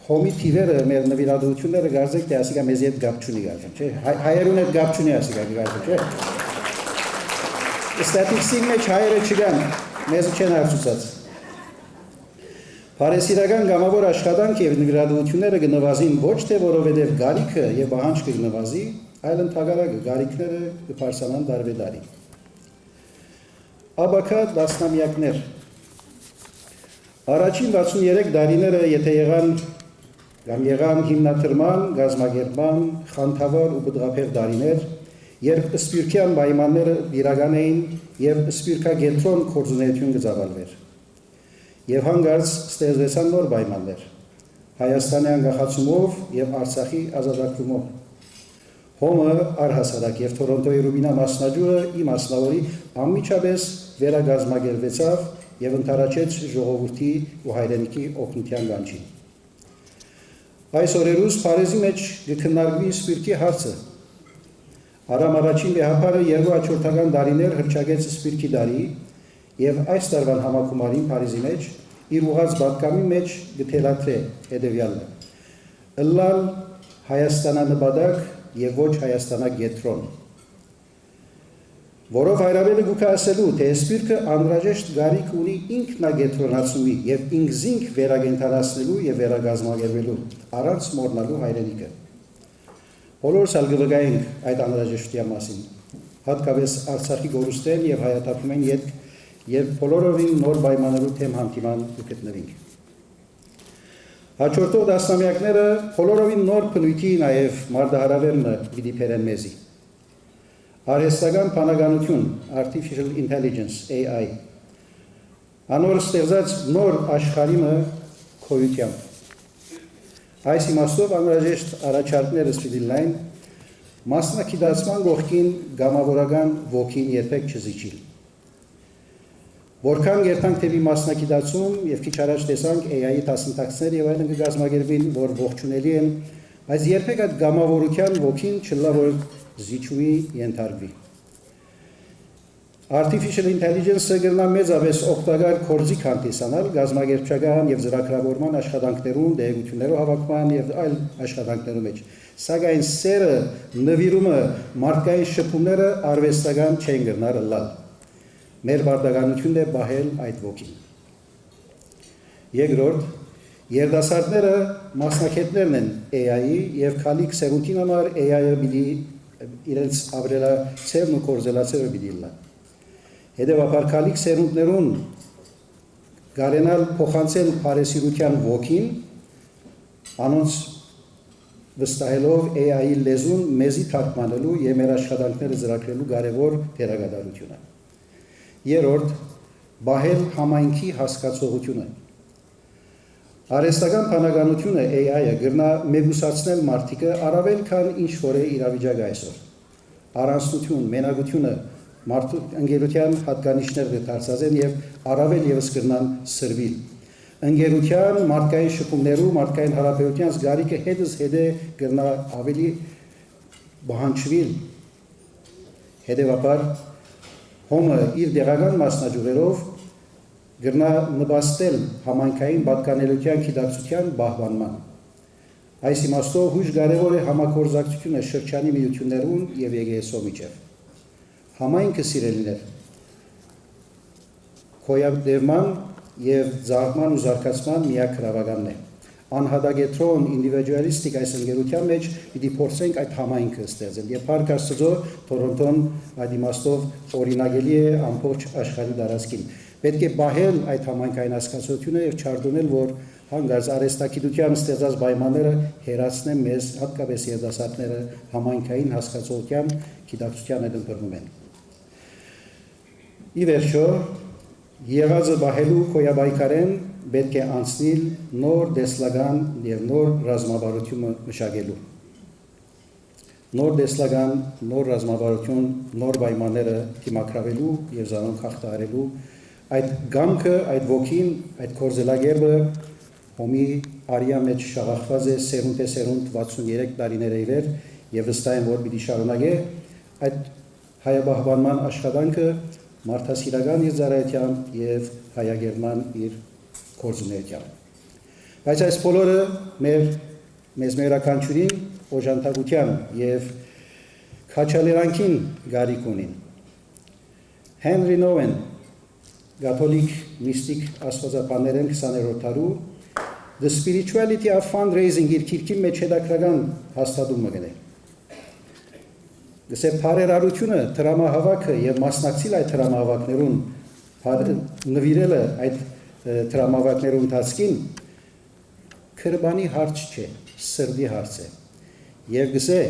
հոմի թիվերը, մեր նվիրատվությունները գարձեք, թե ասիկա մեզ հետ գապ չունի գարձեն, չէ՞։ Հայերուն հետ գապ չունի ասիկա գարձեն, չէ՞։ Ստատիստիկի մեջ հայերը չկան, մեզ չեն հարցուցած։ Փարեսիրական գամավոր աշխատանք եւ նվիրատվությունները կնվազին ոչ թե որովհետեւ գարիքը եւ պահանջը կնվազի, այլ ընդհանրապես գարիքները կփարսանան դարվեդարի։ Աբակա դասնամյակներ Առաջին 63 դարիները եթե եղան հիմնադրման, գազագերման, խանդավառ ու բդղափեղ դարիներ, երբ սպիրկյան պայմանները իրական էին եւ սպիրկագետրոն կորձունեություն կծավալվեր։ Եվ հանգարց ստեղծվեցան նոր պայմաններ Հայաստանի անկախացումով եւ Արցախի ազատագրումով։ Հոմը առհասարակ եւ Թորոնտոյի Ռուբինա մասնաճյուղը ի մասնավորի անմիջապես վերագազմագերվեցավ եւ ընդառաջեց ժողովրդի ու հայրենիքի օգնության գանչին։ Այս օրերուց Փարեզի մեջ կքննարկվի սպիրկի հարցը։ Արամ առաջին վեհապարը երկու հաջորդական դարիներ հրճակեց սպիրկի դարի եւ այս տարվան համակումարին Փարիզի մեջ իր ուղղած բատկամի մեջ գտելատրե հետեւյալը. Ըլլալ Հայաստանանպատակ եւ ոչ Հայաստանագետրոն։ Որով հայրավելը գուքա ասելու, թե սպիրկը անհրաժեշտ գարիք ունի ինքնագետրոնացումի եւ ինքզինք վերագենթանացնելու եւ վերագազմագերվելու, առանց մոռնալու հայրենիքը։ Բոլորս ալ կվգայինք այդ անհրաժեշտության մասին, հատկապես Արցախի գորուստեն եւ հայատապումեն ետք, երբ բոլորովին նոր պայմաններու թեմ հանդիման կգտնվենք։ Հաջորդող դասնամյակները բոլորովին նոր բնույթի նաեւ մարդահրավերն պիտի բերեն մեզի։ Արհեստական բանականություն, Artificial Intelligence, AI, անոր ստեղծած նոր աշխարհիմը քոյությամբ։ Այս իմաստով անհրաժեշտ առաջարկներս պիտի լայն մասնակցության գողքին գամավորական ոգին երբեք չզիջիլ։ Որքան երթանք թեպի մասնակցություն եւ քիչ առաջ տեսանք AI-ի դասընթացներ եւ այլն կգազմագերվին, որ ողջունելի են, բայց երբեք այդ գամավորության ոգին չլա որ զիջումի ենթարկվի։ Artificial Intelligence-ը գրնա մեծապես օգտակար կորձիկ հանդիսանալ գազմագերբչական եւ ծրագրավորման աշխատանքներում, դեղություններով հավաքման եւ այլ աշխատանքներում մեջ։ Սակայն սերը, նվիրումը, մարդկային շփումները արվեստական չեն գրնար լալ։ Մեր բարդականությունն է բահել այդ ոգին։ Երկրորդ, երդասարտները մասնակիցներն են AI-ի եւ քալիք սերունդին համար AI-ը պիտի իրենց ապրելացերն ու կորզելացերը պիտի լա։ Հետևաբար քալիք սերունդներուն գարենալ փոխանցել Փարեսիրության ոգին, անոնց վստահելով AI-ի լեզուն մեզի թարգմանելու եւ մեր աշխատանքները ծրագրելու կարևոր դերակատարությունը։ Երրորդ, բահել համայնքի հասկացողությունը։ Արհեստական բանականությունը AI-ը գրնա մեգուսացնել մարդիկը առավել քան ինչ որ է իրավիճակը այսօր։ Առանցնություն, մենակությունը մարդու ընկերության հատկանիշներ դարձած են եւ առավել եւս գրնան սրվիլ։ Ընկերության մարդկային շփումներու, մարդկային հարաբերության զգարիկը հետս հետե գրնա ավելի բանջվիլ։ Հետևաբար հոմը իր դեղական մասնաճյուղերով գրնա նպաստել համայնքային պատկանելության գիտակցության բահբանման։ Այս իմաստով հույժ կարևոր է համագործակցությունը շրջանի միություններուն եւ եկեղեցու միջև։ Համայնքը սիրելիներ քոյաբդերման եւ զարգման ու զարգացման միակ հրավականն է։ Անհատակետրոն ինդիվիդուալիստիկ այս ընկերության մեջ պիտի փորձենք այդ համայնքը ստեղծել եւ Փառք Աստծո Թորոնտոն այդ իմաստով օրինագելի է ամբողջ աշխարհի տարածքին։ Պետք է բահել այդ համայնքային հասկացությունը եւ չարդունել, որ հանգած արհեստագիտության ստեղծած պայմանները հերացնեն մեզ հատկապես երիտասարդները համայնքային հասկացողության գիտակցության հետ ընկերում են։ Ի վերջո եղածը բահելու քոյաբայքարեն պետք է անցնել նոր դեսլական եւ նոր ռազմավարություն մշակելու։ Նոր դեսլական, նոր ռազմավարություն, նոր պայմանները դիմակրավելու եւ զանոնք հաղթահարելու այդ գամքը, այդ ոգին, այդ կորզելագերբը հոմի արիա մեջ շաղախված է սերունդ 63 տարիներ ի վեր եւ վստահ եմ, որ պիտի շարունակե այդ հայաբահբանման աշխատանքը մարդասիրական իր ծառայությամբ եւ հայագերման իր գործունեությամբ։ Բայց այս բոլորը մեզ մերականչուրին օժանդակության եւ քաչալերանքին գարիք ունին։ Հենրի Նոուեն Catholic mystic աստվածապաններն 20-րդ դարու The spirituality of fundraising իր քիրքի մեջ հետաքրական հաստատումը գնե։ Գսե բարերարությունը դրամահավաքը եւ մասնակցել այդ դրամահավաքներուն նվիրելը այդ դրամահավաքներու ընթացքին քրբանի հարց չէ, սրդի հարց է։ Եվ գսե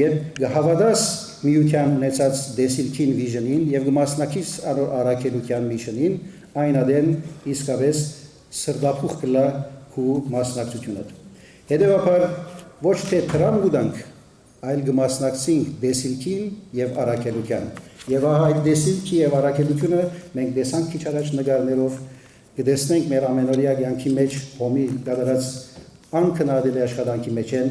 եւ հավատաս միության ունեցած դեսիլքին վիժնին եւ մասնակից առաքելության միշնին այն ադեն իսկապես սրդափուխ կլա քու մասնակցությունը։ Հետևաբար ոչ թե դրամ գուտանք, այլ կմասնակցենք դեսիլքին եւ առաքելության։ Եվ այդ դեսիլքի եւ առաքելությունը մենք տեսանք քիչ առաջ նկարներով կտեսնենք մեր ամենօրյա կյանքի մեջ հոմի կատարած անքննադելի աշխատանքի մեջ են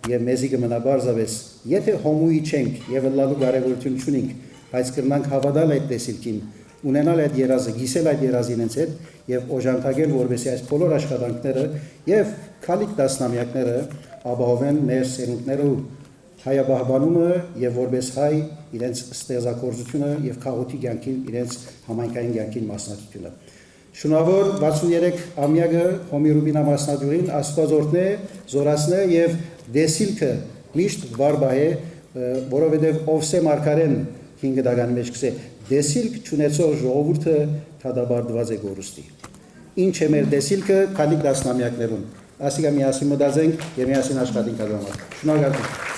եւ մեզի կմնա բարձավես եթե հոմուի չենք եւ լալու կարեւորություն չունենք, բայց կրնանք հավատալ այդ դեսիլքին, ունենալ այդ երազը, գիսել այդ երազին ինձ հետ եւ օժանդակել, որովհետեւ այս բոլոր աշխատանքները եւ քալիք տասնամյակները ապահովեն մեր սերունդներու հայաբահբանումը եւ որպես հայ իրենց ստեղծագործությունը եւ քաղաքի կյանքին իրենց համայնքային կյանքին մասնակցությունը։ Շնորհավոր 63 ամյակը հոմի Ռուբինա մասնաճյուղին աստվածորդն է, զորացնե եւ դեսիլքը միշտ բարբա է, որովհետեւ Օվսե Մարգարեն 5 դագանի մեջ կսե դեսիլք չունեցող ժողովուրդը թադաբարդված է գորուստի։ Ինչ է մեր դեսիլքը քալիք տասնամյակներուն։ Ասիկա միասին մտածենք եւ միասին աշխատենք այդ համար։ Շնորհակալություն։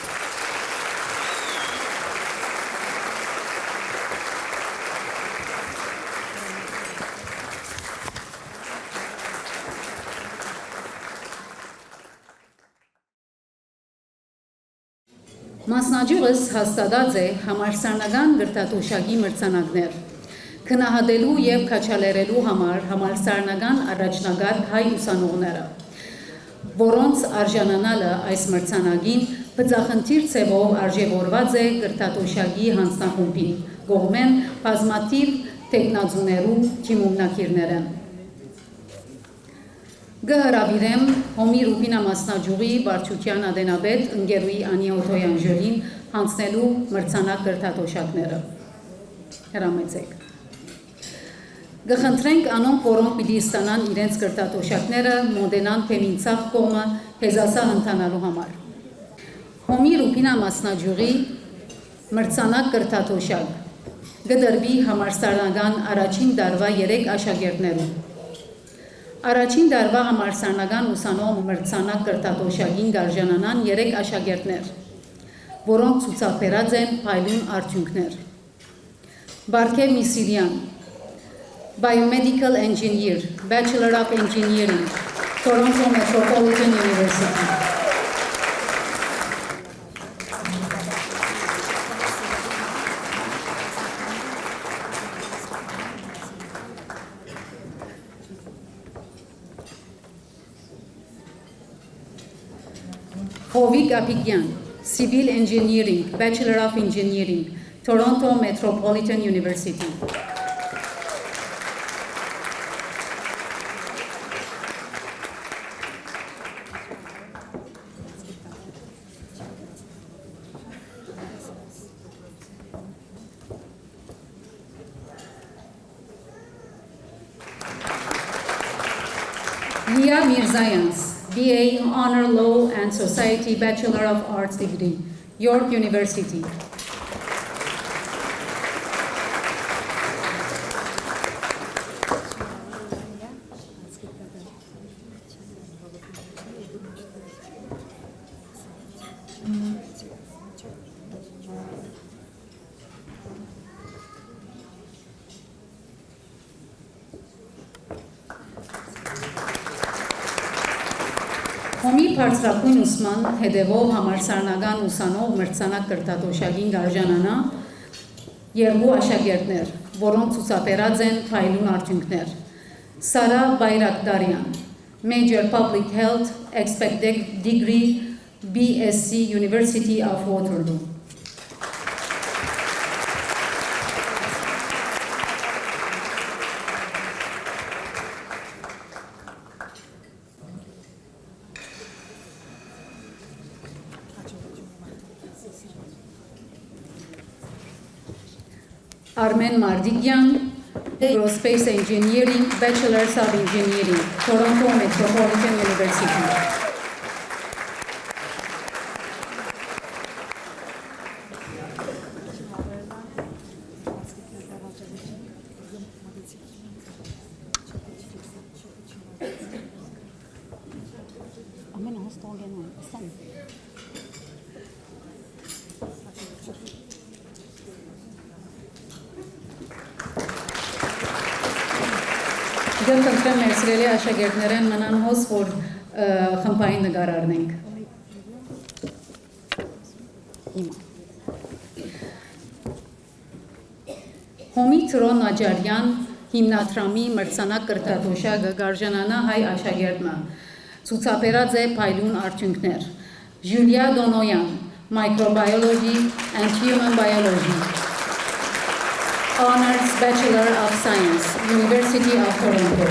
Մասնաճյուղս հաստատած է համալսարանական գրտաթոշակի մրցանակներ, քննադատելու եւ քաչալերելու համար համալսարանական առաջնագահ հայ ուսանողները, որոնց արժանանալը այս մրցանակին բծախնդիր ցևով արժևորված է գրտաթոշակի հանձնախումբին, կողմեն բազմաթիվ տեխնազուներու թիմումնակիրներեն։ Գհրավիրեմ հոմի Ռուբինա մասնաճյուղի վարչության ադենաբեդ ընկերուի Անի Օթոյանջելին հանձնելու մրցանակ գրտաթոշակները։ Հրամեցեք։ Գխնդրենք անոնք, որոնք պիտի ստանան իրենց գրտաթոշակները, մոդենան թեմինցախ կողմը հեզասա ընթանալու համար։ Հոմի Ռուբինա մասնաճյուղի մրցանակ գրտաթոշակ գդրվի համալսարանական առաջին դարվա 3 աշակերտներուն։ Առաջին դարվա համալսարանական ուսանող մրցանակ գրտաթոշակին արժանանան 3 աշակերտներ, որոնք ցուցաբերած են փայլուն արդյունքներ։ Բարքե Միսիրյան, Biomedical Engineer, Bachelor of Engineering, Toronto Metropolitan University. Hovik Apikyan, Civil Engineering, Bachelor of Engineering, Toronto Metropolitan University. Lia Mirzayans, BA Honor Law and Society Bachelor of Arts degree, York University. Հոմի բարձրակույն ուսման հետևով համալսարանական ուսանող մրցանակ կրթաթոշակին գարժանանա երկու աշակերտներ, որոնք ցուցաբերած են փայլուն արդյունքներ։ Սարա Բայրակտարյան, Major Public Health, Expected Degree, BSc, University of Waterloo. Armen Mardigyan, Aerospace Engineering, Bachelor's of Engineering, Toronto Metropolitan University. Դեռ կընտրեմ մեր սիրելի աշակերտներեն մնան հոս, որ խմբային նկար առնենք։ Հոմի Թրոն Աջարյան հիմնադրամի մրցանակ կրթաթոշակը գարժանանա հայ աշակերտը։ Ցուցաբերած է փայլուն արդյունքներ։ Ժուլիա Դոնոյան, Microbiology and Human Biology. Honors Bachelor of Science, University of Toronto.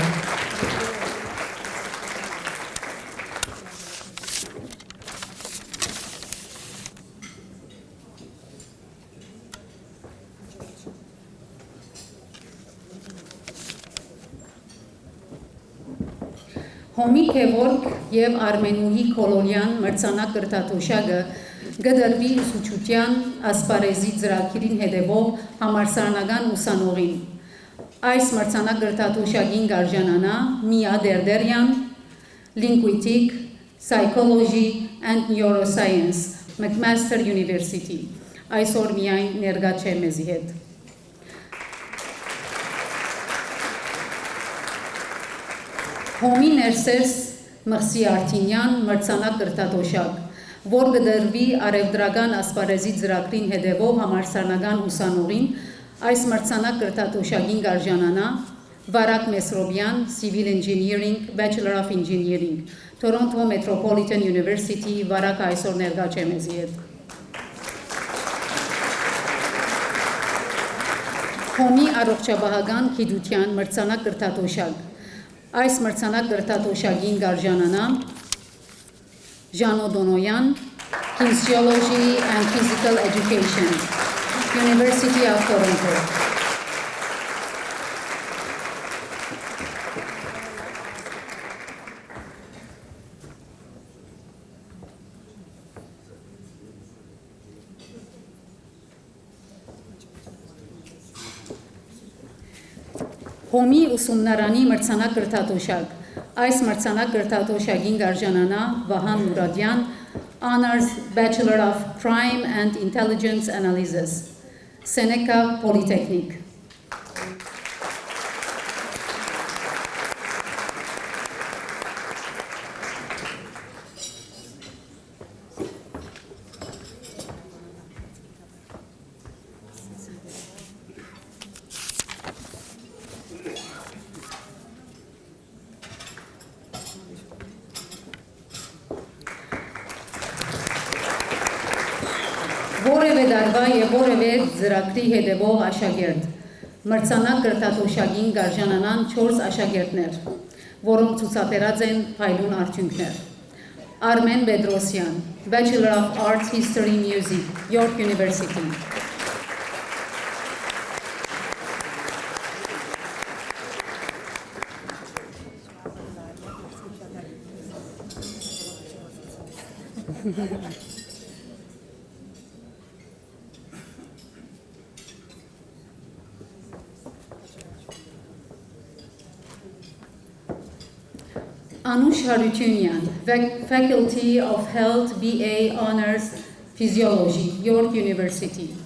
Հոմի Քևորգ և Արմենուհի Քոլորյան մրցանակ կրթաթոշակը գդրվի ուսուցչության ասպարեզի ծրագիրին հետևող համալսարանական ուսանողին։ Այս մրցանակ կրթաթոշակին գարժանանա Միա Դերդերյան, Linguistic, Psychology and Neuroscience, McMaster University։ Այսօր միայն ներկա չէ մեզի հետ։ Հոմի Ներսես Մխսիարտինյան մրցանակ կրթաթոշակ, որ կդրվի արևդրական ասպարեզի ծրագրին հետևող համալսարանական ուսանողին, այս մրցանակ կրթաթոշակին գարժանանա Վարակ Մեսրոբյան, Civil Engineering, Bachelor of Engineering, Toronto Metropolitan University, Վարակը այսօր ներկա չէ մեզի հետ։ Հոմի առողջապահական գիտության մրցանակ կրթաթոշակ, այս մրցանակ կրթաթոշակին գարժանանա Ժանո Դոնոյան, Kinesiology and Physical Education, University of Toronto։ Հոմի ուսումնարանի մրցանակ կրթաթոշակ, այս մրցանակ կրթաթոշակին գարժանանա Վահան Մուրադյան, Honors Bachelor of Crime and Intelligence Analysis, Seneca Polytechnic։ Որևէ դարվա և որևէ ծրագրի հետևող աշակերտ, մրցանակ կրթաթոշակին գարժանանան 4 աշակերտներ, որոնք ցուցաբերած են փայլուն արդյունքներ։ Արմեն Բեդրոսյան, Bachelor of Arts History Music, York University։ Anush Harutyunyan, Faculty of Health, BA Honors Physiology, York University.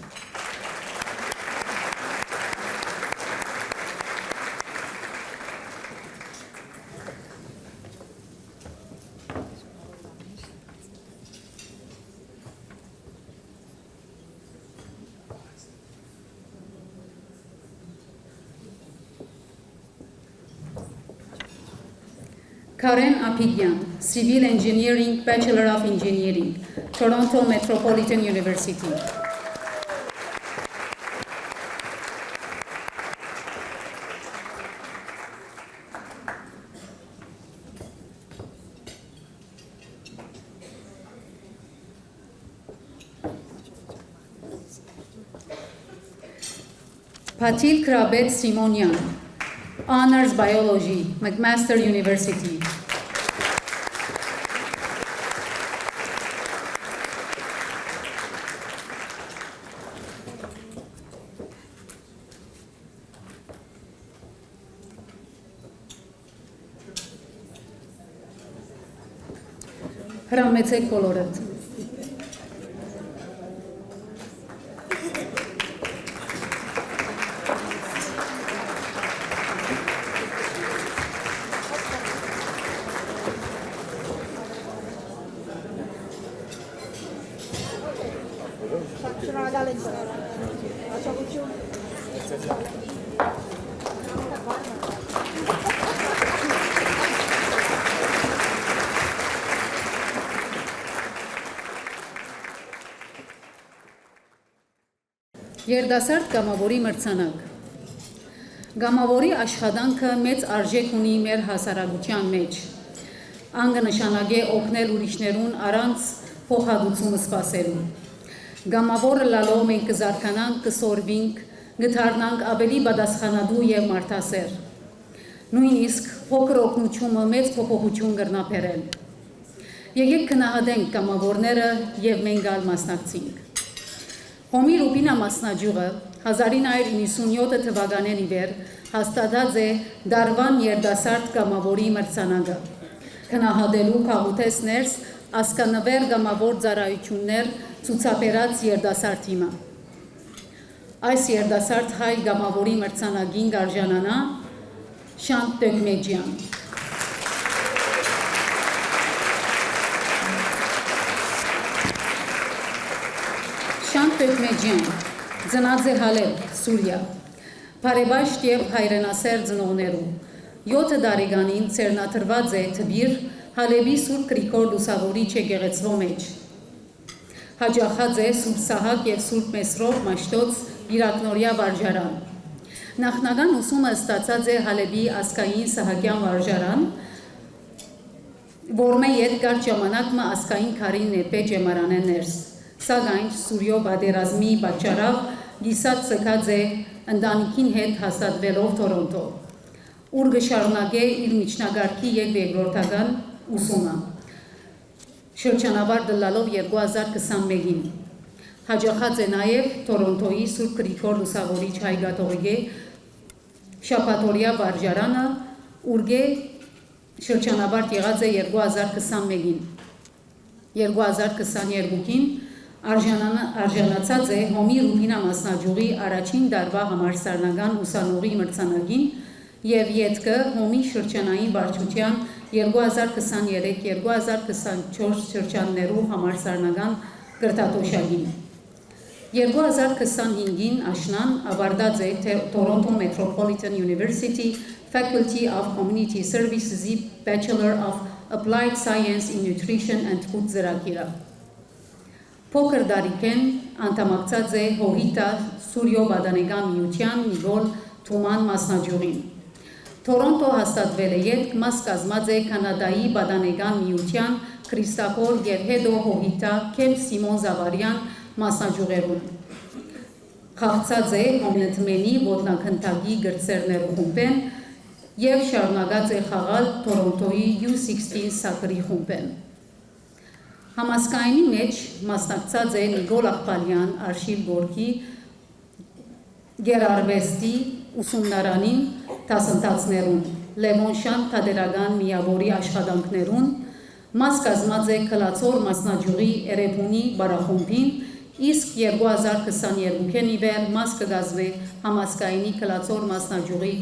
Karen Apigyan, Civil Engineering, Bachelor of Engineering, Toronto Metropolitan University. Patil Krabet Simonian, Honors Biology, McMaster University. Հրամեցեք բոլորդ։ Երդասարդ կամավորի մրցանակ։ Գամավորի աշխատանքը մեծ արժեք ունի մեր հասարակության մեջ։ Անգնշանակ է օգնել ուրիշներուն առանց փոխհատուցումը սպասելու։ Գամավորը լալով մենք կզարկանանք, կսորվինք, գթարնանք ավելի պատասխանատու եւ մարդասեր։ Նույնիսկ փոքր օգնությունը մեծ փոփոխություն կրնապերել։ Եկեք գնահատենք գամավորները եւ մենք ալ մասնակցենք։ Հոմի Ռուբինա մասնաճյուղը 1997 թվականին ի վեր հաստատած է դարվան երդասարդ կամավորի մրցանակը, քնահատելու քաղուտեսներս ասկանվեր կամավոր ծառայություններ ցուցաբերած երդասարդ հիմա։ Այս երդասարդ հայ կամավորի մրցանակին կարժանանա Շանտ Տոկմեջյան։ Շանտ Տոկմեջյան, ծնած է Հալեբ, Սուրիա, բարեբաշտ եւ հայրենասեր ծնողներու, 7 տարեկանին ցերնաթրված է թբիր Հալեբի Սուրբ Գրիգոր Լուսավորիչ եկեղեցվո մեջ։ Հաջախած է Սուրբ Սահակ եւ Սուրբ Մեսրոպ Մաշտոց Իրակնորյա վարժարան։ Նախնական ուսումը ստացած է Հալեբի ասկային Սահակյան վարժարան, որմե ետկար ժամանակ մը ասկային քարին նեպե ջեմարանեն ներս։ Սակայն Սուրյո բادرազմի պատճառով գիսած ցկած է ընտանիքին հետ հաստատվելով Տորոնտո, ուր գշարունակե իր միջնակարգի եւ երկրորդական ուսումը։ Շրջանավար դլալով 2021-ին հաջախած է նաեւ Տորոնտոյի Սուրբ Գրիգոր Լուսավորիչ հայգաթողիկե շաբաթօրյա վարժարանը, ուրգե շրջանավար եղած է 2021-ին։ 2022-ին արժանացած է Հոմի Ռուբինա մասնաճյուղի առաջին դարվա համալսարանական ուսանողի մրցանակին եւ ետքը Հոմի շրջանային վարչության 2023-2024 շրջաններու համալսարանական կրթատոշակին։ 2025-ին աշնան ավարտած է Toronto Metropolitan University Faculty of Community Services-ի Bachelor of Applied Science in Nutrition and Food ծրագիրը։ Փոքր դարիքեն անդամակցած է Հոհիտա Սուրյո բադանեգան միության Նիգոլ Թուման մասնաճյուղին։ Տորոնտո հաստատվել է ետք մաս կազմած է Կանադայի բադանեգան միության Քրիստակոր եւ հետո Հոհիտա Քել Սիմոն Զավարյան մասնաճյուղերուն։ Խաղացած է Հոմենտմենի ոտնաքննադի գրծերներու խումբեն եւ շարունակած է խաղալ Տորոնտոյի U16 սակրի խումբեն։ Համասկայնի մեջ մասնակցած է Նիկոլ Աղբալյան արխիվ Գորկի գերարվեստի ուսումնարանին դասընթացներուն, Լևոն Շան թատերական միավորի աշխատանքներուն, մաս կազմած է Քլացոր մասնաճյուղի Էրեբունի բարախումբին, իսկ 2022-ին ի վեր մաս կգազմվի Համասկայնի Քլացոր մասնաճյուղի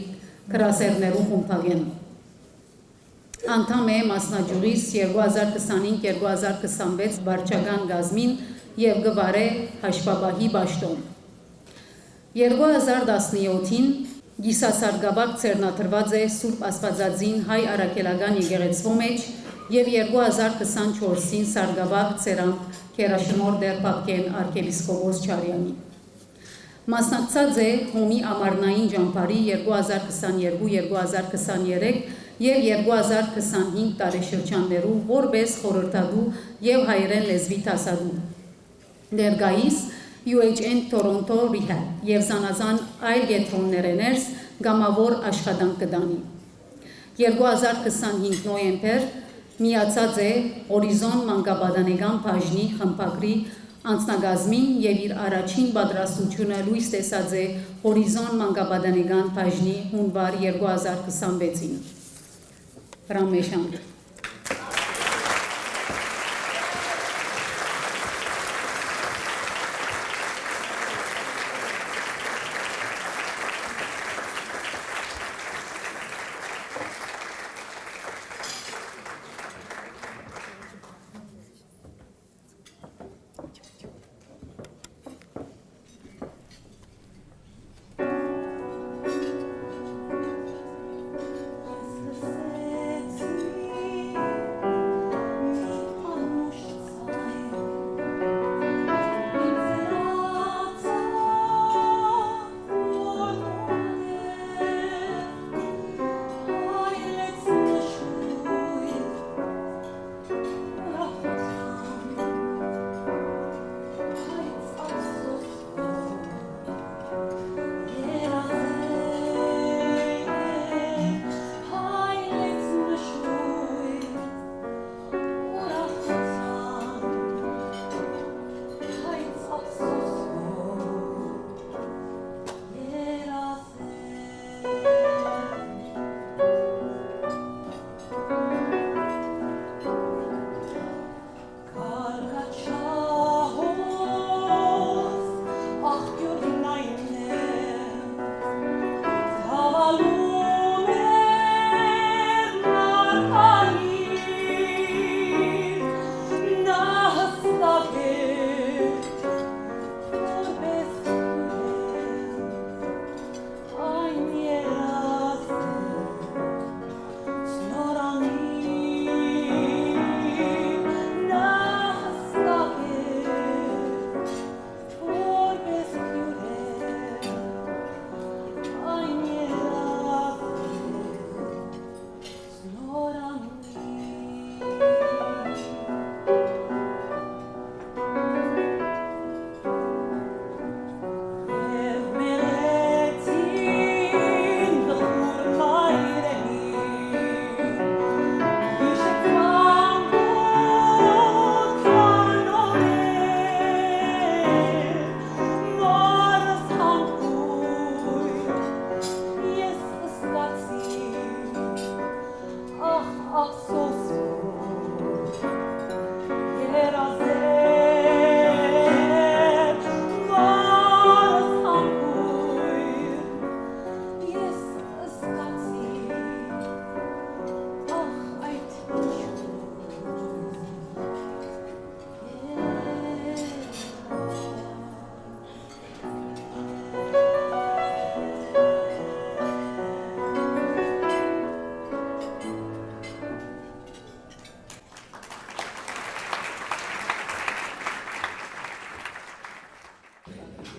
գրասերներու խումբագեն։ Անդամ է մասնաճյուղից 2025-2026 վարչական գազմին և գվարե հաշվապահի բաշտոն։ 2017-ին գիսասարգավակ ծերնադրված է Սուրբ Աստվածածին հայ արաքելական եկեղեցվո մեջ և 2024-ին սարգավակ ծերանք կերաշնոր դեր Պապկեն արքեպիսկոպոս Չարյանի։ Մասնակցած է Հոմի ամառնային ճամփարի 2022-2023 և 2025 տարեշրջաններու որպես խորհրդատու և հայերեն լեզվի դասադու։ Ներկայիս UHN Toronto Rehab և զանազան այլ կենտրոններեներս գամավոր աշխատանք կդանի։ 2025 նոյեմբեր միացած է Հորիզոն մանկապատանեկան բաժնի խմբագրի անձնագազմին և իր առաջին պատրաստությունը լույս տեսած է Հորիզոն մանկապատանեկան բաժնի հունվար 2026-ին։ Ռամեշանք։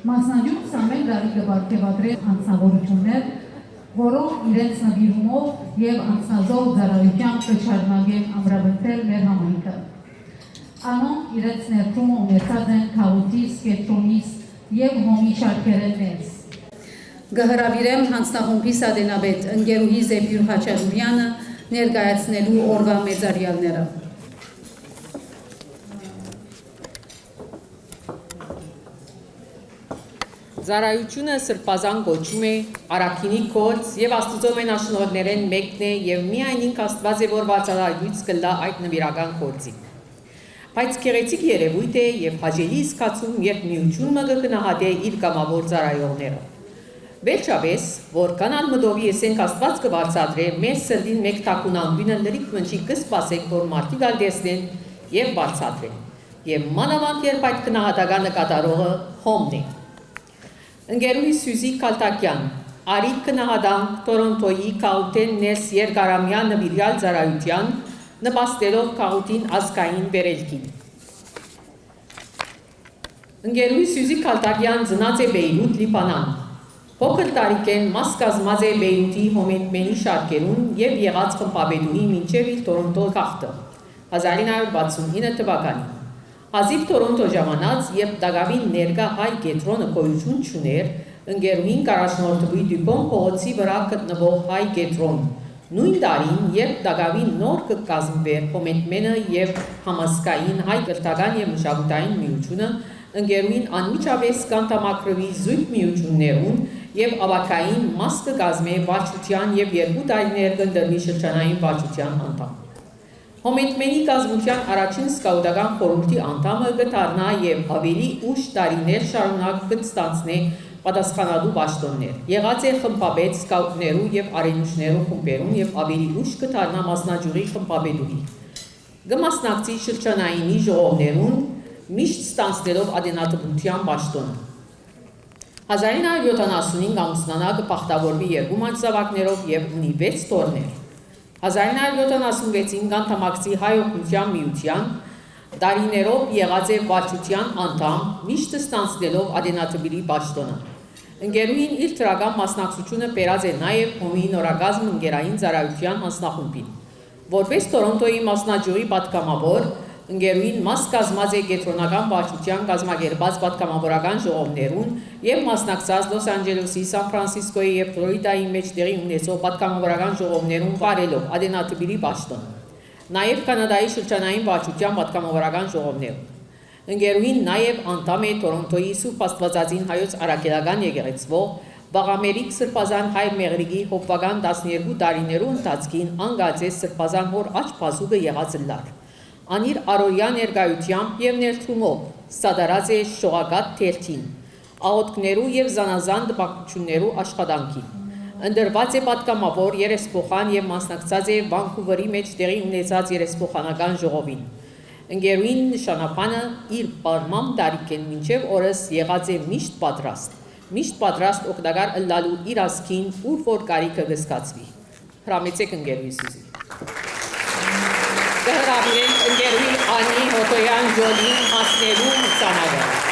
Մասնաճյուղ Սամվել Դավիթը բարգեւատրել անձնավորություններ, որոնք իրենց նվիրումով եւ անձնազոհ ծառայությամբ կշարունակեն ամրապնդել մեր համայնքը։ Անոնք իրենց ներդրումը ունեցած են քաղաքից, կենտրոնից եւ հոմի շարքերենից։ Գհրավիրեմ հանձնախումբի սադենաբեդ ընկերուհի Զեփյուր Խաչատուրյանը ներկայացնելու օրվա մեծարյալները։ Զարայությունը սրբազան կոչում է Արաքինի գործ եւ Աստծո մենաշնորհներեն մեկն է եւ միայն ինք Աստված է որ բացառայից կլա այդ նվիրական գործի։ Բայց գեղեցիկ երևույթ է եւ հաջելի զգացում, երբ միությունը կգնահատե իր կամավոր զարայողները։ Վերջապես, որքան մտովի եսենք Աստված կբարձրադրե մեր սրտին մեկ թակունանգույնը լրիվ մնչի կսպասենք, որ մարդիկ ալդեսնեն եւ բարձրադրեն։ Եվ մանավանդ երբ այդ գնահատականը կատարողը Հոմն է։ Ընկերուհի Սյուզի Կալտակյան, արիք կնահատանք Տորոնտոյի քաղաքեն ներս երկարամյա նվիրյալ ծառայության, նպաստելով քաղաքին ազգային վերելքին։ Ընկերուհի Սյուզի Կալտակյան ծնած է Բեյրութ, Լիբանան։ Փոքր տարիքեն մաս կազմած է Բեյրութի հոմենտմենի շարքերուն եւ եղած խմբաբեդուհի մինչեւ իր Տորոնտո գաղթը 1969 թվականին։ Հազիվ Տորոնտո ժամանած, երբ Դագավին ներկա հայ կենտրոնը գոյություն չուներ, ընկերուհին կառաջնորդվի Դյուպոն փողոցի վրա գտնվող հայ կենտրոն։ Նույն տարին, երբ Դագավին նոր կկազմվեր հոմենտմենը եւ համազգային հայ կրթական եւ մշակութային միությունը, ընկերուհին անմիջապես կանտամակրվի զույգ միություններուն եւ ավակային մաս կկազմի վարչության եւ 2 տարիներ կընտրվի շրջանային վարչության անդամ։ Հոմենտմենի կազմության առաջին սկաուտական խորհրդի անդամը կդառնա եւ ավելի ուշ տարիներ շարունակ կստանձնի պատասխանատու պաշտոններ։ Եղած է խմբապետ սկաուտներու եւ արենուշներու խմբերուն եւ ավելի ուշ կդառնա մասնաճյուղի խմբապետուհի։ Կմասնակցի շրջանայինի ժողովներուն միշտ ստանձնելով ադենատվության պաշտոնը։ 1975 ամուսնանա կպախտավորվի 2 մայրզավակներով եւ ունի 6 թոռներ։ 1976-ին կանտամակցի հայ օգնության միության տարիներով եղած է վարչության անդամ, միշտ ստանձնելով ադենատվիրի պաշտոնը։ Ընկերուհին իր դրական մասնակցությունը բերած է նաև Հոմի նորագազմ ընկերային ծառայության հանձնախումբին։ Որպես Տորոնտոյի մասնաճյուղի պատգամավոր, ընկերուհին մաս կազմած է կենտրոնական վարչության կազմակերպած պատգամավորական ժողովներուն եւ մասնակցած Լոս Անջելեսի, Սան Ֆրանցիսկոյի եւ Ֆլորիդայի մեջ տեղի ունեցող պատգամավորական ժողովներուն վարելով ադենատվիրի պաշտոն։ Նաեւ Կանադայի շրջանային վարչության պատգամավորական ժողովներում։ Ընկերուհին նաեւ անդամ է Տորոնտոյի Սուրբ Աստվածածին հայոց առաքելական եկեղեցվո Վաղամերիկ Սրբազան հայ մեղրիկի հոպվական 12 տարիներու ընթացքին անգածեց Սրբազան հոր աչ բազուկը եղած լար։ Անիր առօրյա ներկայությամբ եւ ներդրումով սադարած է շողակատ թերթին, աղոթքներու եւ զանազան դպակություններու աշխատանքին։ Ընդրված է պատգամավոր երեսփոխան եւ մասնակցած է Վանկուվերի մեջ տեղի ունեցած երեսփոխանական ժողովին։ Ընկերուհին նշանապանը իր բարմամ տարիքեն մինչև օրս եղած է միշտ պատրաստ օգտակար ըլլալու իր ազգին, ուր որ կարիքը կզգացվի։ Հրամեցեք ընկերուհի Սյուզի։ Կհրավիրենք ընկերուհի Անի Հոտոյան Ջոլին հասնելու ուսանողը։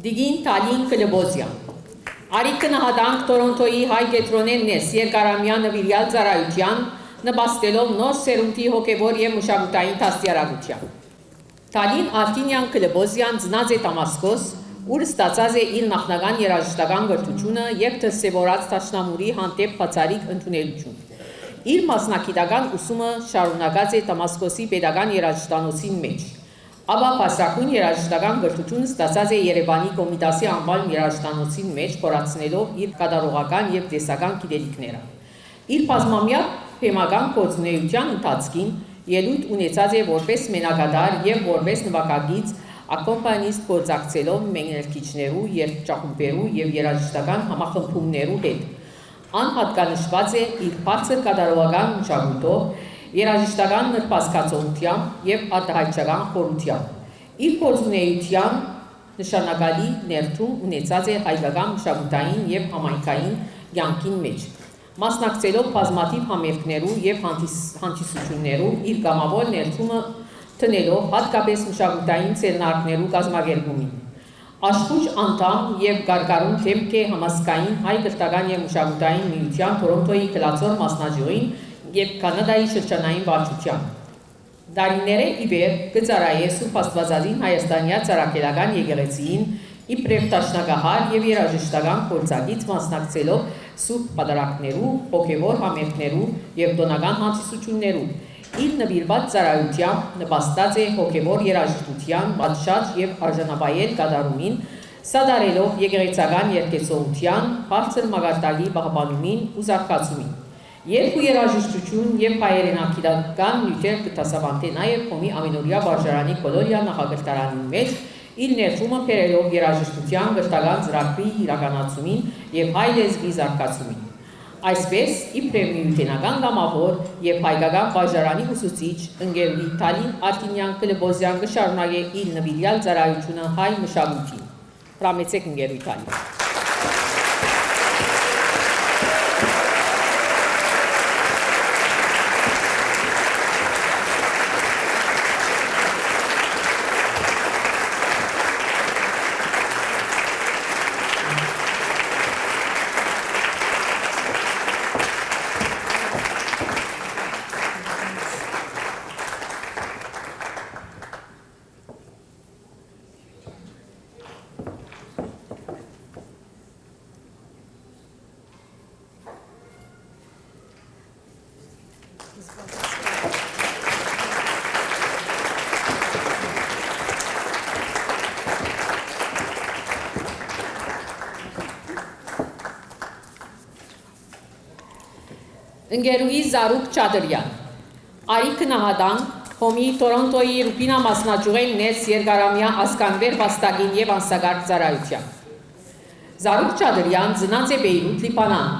Դիգին Տալին Կլեբոզյան Արիք կնահատանք Տորոնտոյի հայ կենտրոնեն ներս երկարամյա նվիրյալ ծառայության նպաստելով նոր սերունդի հոգևոր եւ մշակութային դաստիարակության։ Տալին Արտինյան Կլեբոզյան ծնած է Դամասկոս, ուր ստացած է իր նախնական երաժշտական կրթությունը եւ դրսեւորած դաշնամուրի հանդեպ բացառիկ ընդունելություն։ Իր մասնակիտական ուսումը շարունակած է Դամասկոսի պետական երաժշտանոցին մեջ։ Ապա բացակույն երաժշտական կրթություն ստացած է Երևանի Կոմիտասի անվան երաժշտանոցին մեջ, խորացնելով իր կատարողական եւ տեսական գիտելիքները։ Իր բազմամյա թեմական գործունեության ընթացքին ելույթ ունեցած է որպես մենակատար եւ որպես նվագագիծ, ակոմպանիստ գործակցելով մեներկիչներու, երգչախումբերու եւ երաժշտական համախմբումներու հետ։ Անհատկանշված է իր բարձր կատարողական մշակույթով երաժշտական նրբազգացողությամբ եւ արտահայտչական խորությամբ։ Իր գործունեության նշանակալի ներդրում ունեցած է հայկական մշակութային եւ համայնքային կյանքին մեջ, մասնակցելով բազմաթիվ համերգներու եւ հանդիսություններու իր գամավոր ներդրումը տնելով հատկապես մշակութային ցերնարկներու կազմակերպումին։ Աշխուժ անդամ եւ գարգարուն դեմք է համազգային հայ գրթական եւ մշակութային միության Տորոնտոյի գլացոր մասնաճյուղին եւ Կանադայի շրջանային վարչության։ Դարիները իբեր կծարայե Սուրբ Աստվածածին Հայաստանյա ծառայական եկեղեցին իբրև տաշնագահար եւ երաժշտական գործակից մասնակցելով Սուրբ պատարակներու, հոգեվոր համերգներու եւ տոնական հանդիսություններու։ Իր նվիրված ծառայությամբ նպաստած է հոգեվոր երաժշտության պատշաճ եւ արժանապայել կատարումին, սադարելով եկեղեցական երկեցողության, բարձր մագարտակի պահպանումին ու զարգացումին։ Երկու երաժշտություն եւ հայերենագիտական նյութեր կտասավանդե նաեւ Հոմի ամենօրյա վարժարանի կոլորիա նախագծարանի մեջ իր ներդրումը բերելով երաժշտության գրթական ծրագրի իրականացումին եւ հայ լեզվի զարգացումին։ Այսպես իբրև միութենական գամավոր եւ հայկական վարժարանի ուսուցիչ ընկերուհի Թալին Արտինյան Կլեբոզյան կշարունակե իր նվիրյալ ծառայությունը հայ մշակույթին։ Հրամեցեք ընկերուհի Թալին։ Ընկերուհի Զարուկ Չադրյան, Արիք Նահադան, Հոմի Տորոնտոյի Ռուպինա մասնաճյուղեն ներս երկարամյա ասկանվեր վաստակին եւ անսագարկ ծառայության։ Զարուկ Չադրյան ծնած է Բեյրութ, Լիբանան։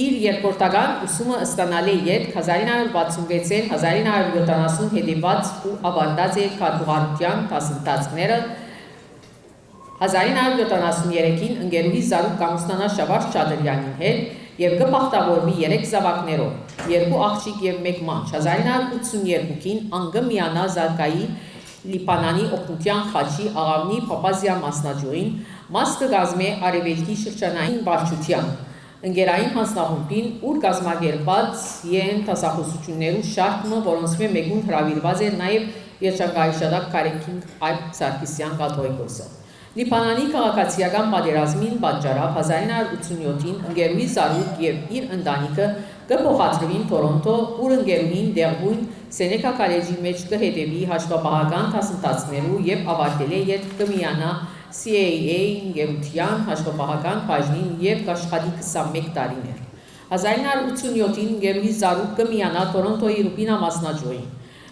Իր երկրորդական ուսումը ստանալ է յետք 1966-ին 1970 հետևած ու ավարտած է քարտուղարության դասընթացները 1973-ին ընկերուհի Զարուկ կամուսնանա Շավարժ Չադրյանին հետ եւ կպախտավորվի 3 զավակներով, 2 աղջիկ եւ 1 մանչ։ 1982-ին անգը միանա Զարկայի Լիբանանի օգնության խաչի աղավնի Փապազիա մասնաճյուղին, մաս կգազմե արևելքի շրջանային վարչության, ընկերային հանձնախումբին, ուր կազմակերպված են դասախոսություններու շարքը, որոնց մեկուն հրավիրված էր նաեւ Երջանկայիշատակ Կարենքին Այբ Սարգսյան կաթողիկոսը։ Լիբանանի քաղաքացիական պատերազմին պատճառով 1987-ին ընկերուհի Զարուկ եւ իր ընտանիքը կփոխադրվին Տորոնտո, ուր ընկերուհին դեղույն Սենեկա քոլեջի մեջ կհետևի հաշվապահական դասընթացներու եւ ավարտել է յետք կմիանա CAA ընկերության հաշվապահական բաժնին եւ կաշխատի 21 տարիներ։ 1987-ին ընկերուհի Զարուկ կմիանա Տորոնտոյի Ռուպինա մասնաճյուղին։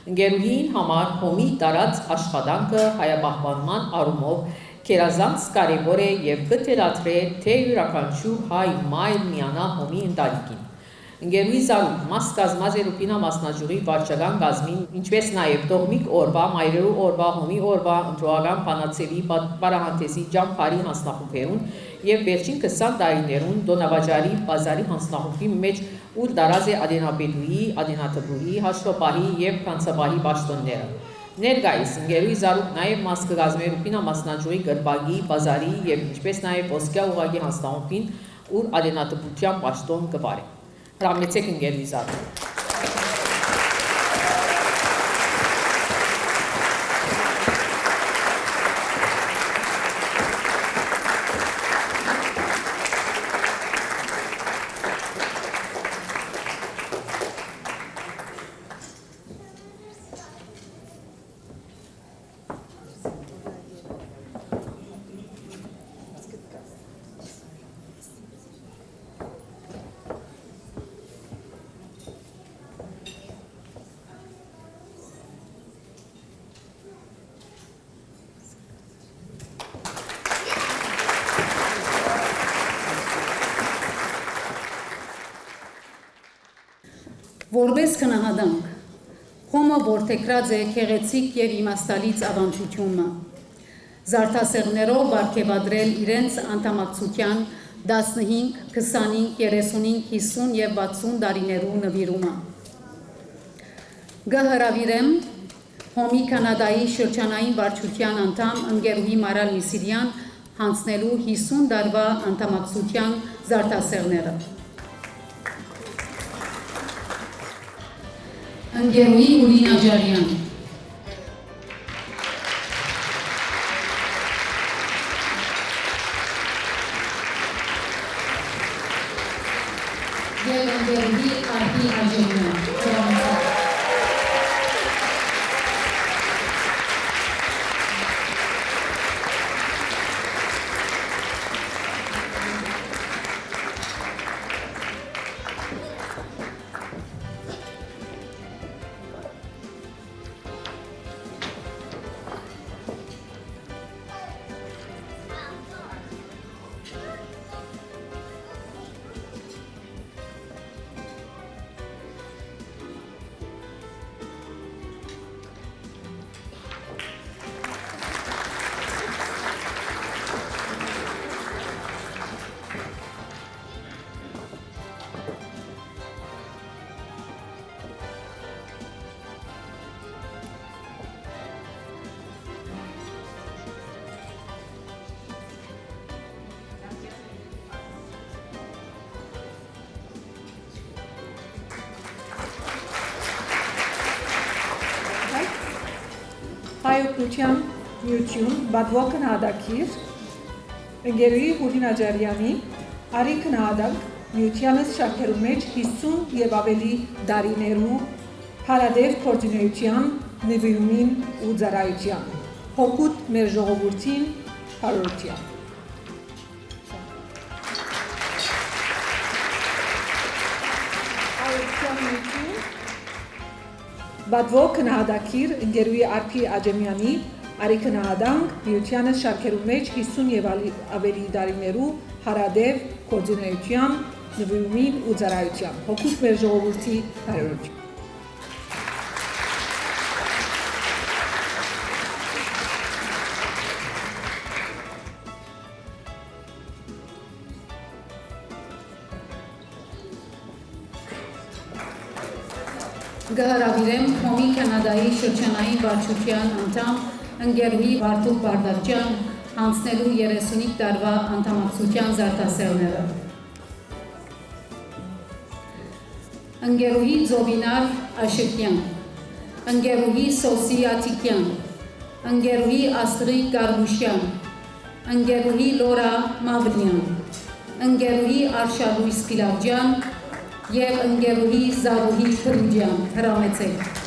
Ընկերուհին համար Հոմի տարած աշխատանքը հայապահպանման առումով Կերազանց կարևոր է եւ կթելադրե թե յուրաքանչյուր հայ մայր միանա Հոմի ընտանիքին։ Ընկերուհի Զարուկ մաս կազմած է Ռուպինա մասնաճյուղի վարչական կազմին, ինչպես նաեւ Տողմիկ օրվա, Մայրերու օրվա, Հոմի օրվա, ընտրողական բանացեվի բարահանտեսի ջամփարի հանձնախումբերուն եւ վերջին 20 տարիներուն Դոնավաճարի բազարի հանձնախումբի մեջ ուր դարած է Ադենապետուի, Ադենաթբուրի, Հաշվապահի եւ Կանցապահի պաշտոնները։ Ներկայիս ընկերուհի Զարուկ նաեւ մաս կգազմի Ռուպինա մասնաճյուղի գրբագի, բազարի եւ ինչպես նաեւ ոսկյա ուղղակի հանձնախումբին, ուր Ադենաթբության պաշտոն կվարի։ Հրամեցեք ընկերուհի Զարուկ։ Որպես քնահանդանք Խոմը որդեգրած է քեղեցիկ եւ իմաստալից ավանդությունը։ Զարդասեղներով բարգեւադրել իրենց անդամակցության 15, 25, 35, 50 եւ 60 տարիներու նվիրումը։ Գահրավիրեմ Հոմի Կանադայի շրջանային վարչության անդամ ընկերուհի Մարալ Միսիրյան հանձնելու 50 տարվա անդամակցության զարդասեղները։ Ընկերուհի Ուրին Աջարյան եւ ընկերուհի Արփի Աջարյան։ Հայօգնության միություն բադվո քննադակիր ընկերուհի Ուրին Աջարյանի արի քննադակ միությանս շարքերու մեջ 50 եւ ավելի դարիներու հարադեվ կոորդինացիան նվիրումին ու ծառայության հոգուտ մեր ժողովրդին հարորության Հայօգնության միություն Բադվո քննադակիր ընկերուհի Արփի Աջեմյանի արի քննադանք միությանս շարքերու մեջ 50 եւ ավելի դարիներու հարադեվ կոորդինացիան նվիրումին ու ծառայության հոգուտ մեր ժողովրդի հարորության Գահրավիրեմ Հոմի Կանադայի շրջանային վարչության անդամ ընկերուհի Վարդուկ Բարդարջյան հանձնելու 35 տարվա անդամակցության զարդասեղները։ Ընկերուհի Զովինար Աշեկյան, ընկերուհի Սոսի Աթիկյան, ընկերուհի Աստրիկ Գարմուշյան, ընկերուհի Լորա Մավլյան, ընկերուհի Արշալույս Պիլավջյան եւ ընկերուհի Զարուհի Փրուջյան հրամեցեք։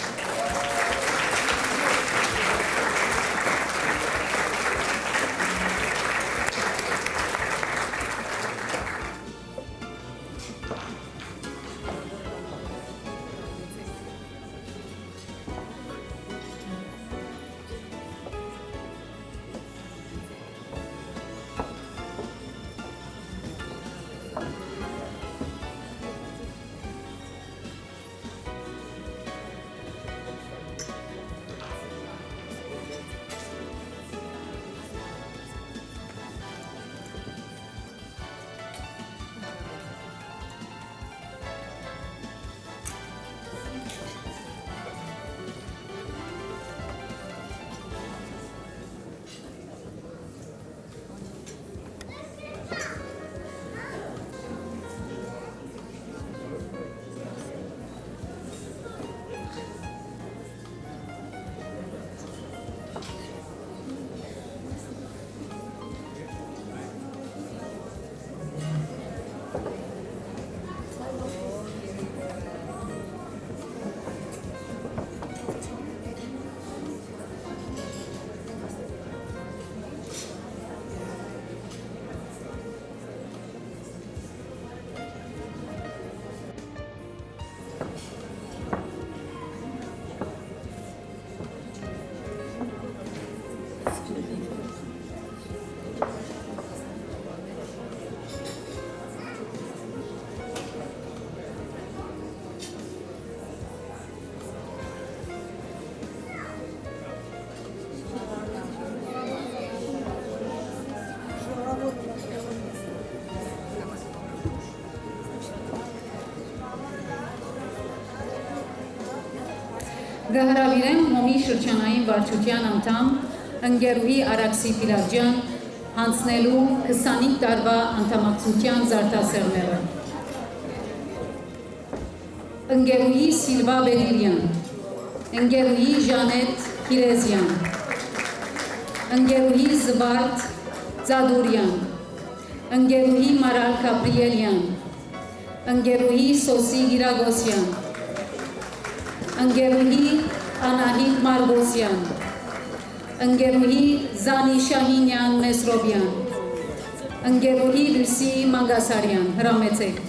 Գահարավիրեմ հոմի շրջանային վարչության անդամ ընկերուհի Արաքսի Պիլաջյան հանձնելու 25 տարվա անդամակցության զարդասերները։ Ընկերուհի Սիլվա Բեդիրյան, ընկերուհի Ժանետ Քիրեզյան, ընկերուհի Զվարդ Ձադուրյան, ընկերուհի Մարալ Կապրիելյան, ընկերուհի Սոսի Գիրագոսյան, ընկերուհի Անահիտ Մարգոսյան, ընկերուհի Զանի Շահինյան Մեսրոբյան, ընկերուհի Լուսի Մանգասարյան, հրամեցեք։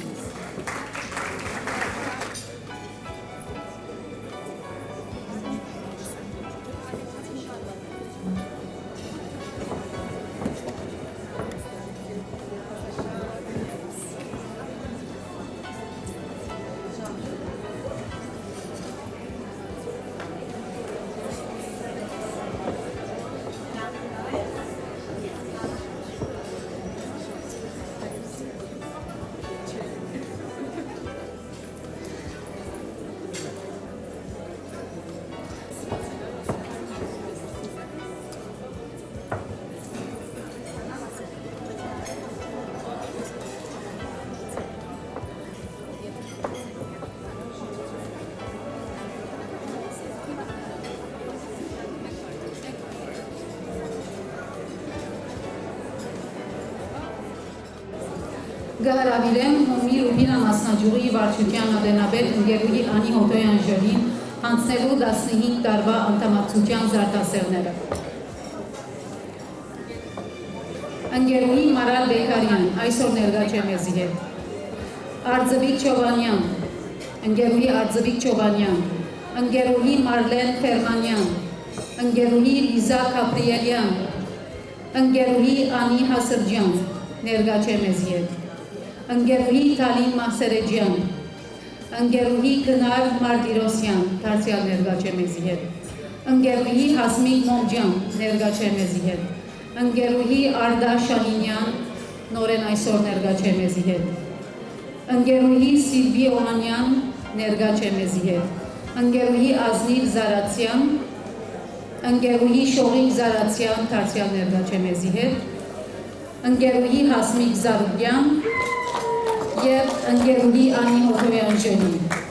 Գահարավիրեմ հոմի Ռուբինա մասնաճյուղի վարչության ադենաբեդ ընկերուհի Անի Հոտոյան Ժողին հանձնելու 15 տարվա անդամակցության զարդասերները։ Ընկերուհի Մարալ Բեկարյան, այսօր ներկա չէ մեզի հետ։ Արձվիկ Չովանյան, ընկերուհի Արձվիկ Չովանյան, ընկերուհի Մարլեն Ֆերմանյան, ընկերուհի Լիզա Կապրիելյան, ընկերուհի Անի Հասրջյան, ներկա չէ մեզի հետ։ Ընկերուհի Թալին Մասերեջյան, ընկերուհի Գնար Մարտիրոսյան, դարձյալ ներկա չէ մեզի հետ, ընկերուհի Հասմիկ Մոմջյան, ներկա չէ մեզի հետ, ընկերուհի Արդա Շահինյան, նորեն այսօր ներկա չէ մեզի հետ, ընկերուհի Սիլվի Օհանյան, ներկա չէ մեզի հետ, ընկերուհի Ազնիվ Զարացյան, ընկերուհի Շողիկ Զարացյան, դարձյալ ներկա չէ մեզի հետ, ընկերուհի Հասմիկ Զարուգյան և ընկերուհի Անի Հոտոյան Ժողին։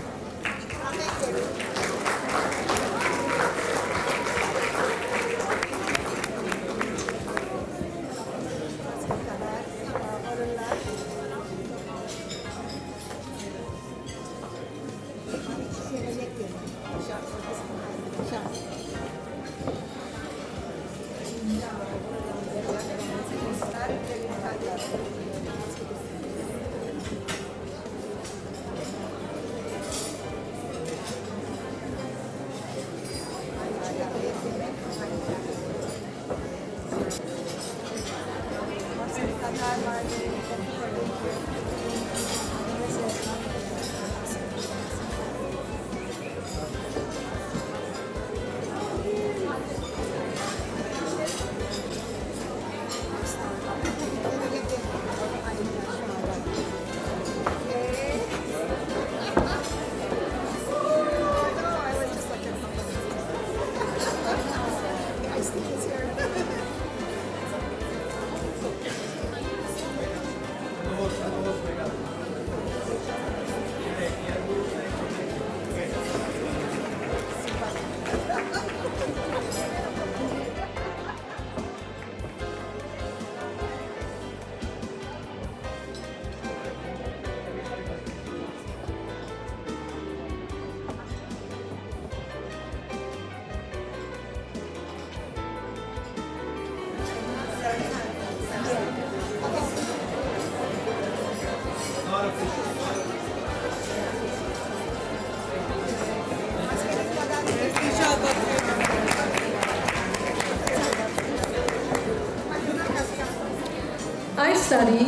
Այս տարի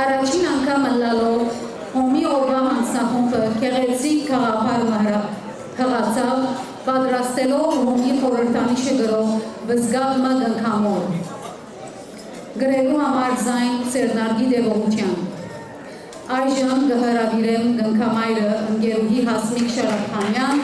առաջին անգամ ըլլալով հոմի օրվա հանձնախումբը գեղեցիկ գաղափար հղացավ պատրաստելով հոմի խորհրդանիշը գրող վզգավ մագնքամոր։ Գրելու համար ձայն Սերնարգի Դևողության։ Այժմ կհրավիրեմ գնքամայրը ընկերուհի Հասմիկ Շարաֆանյան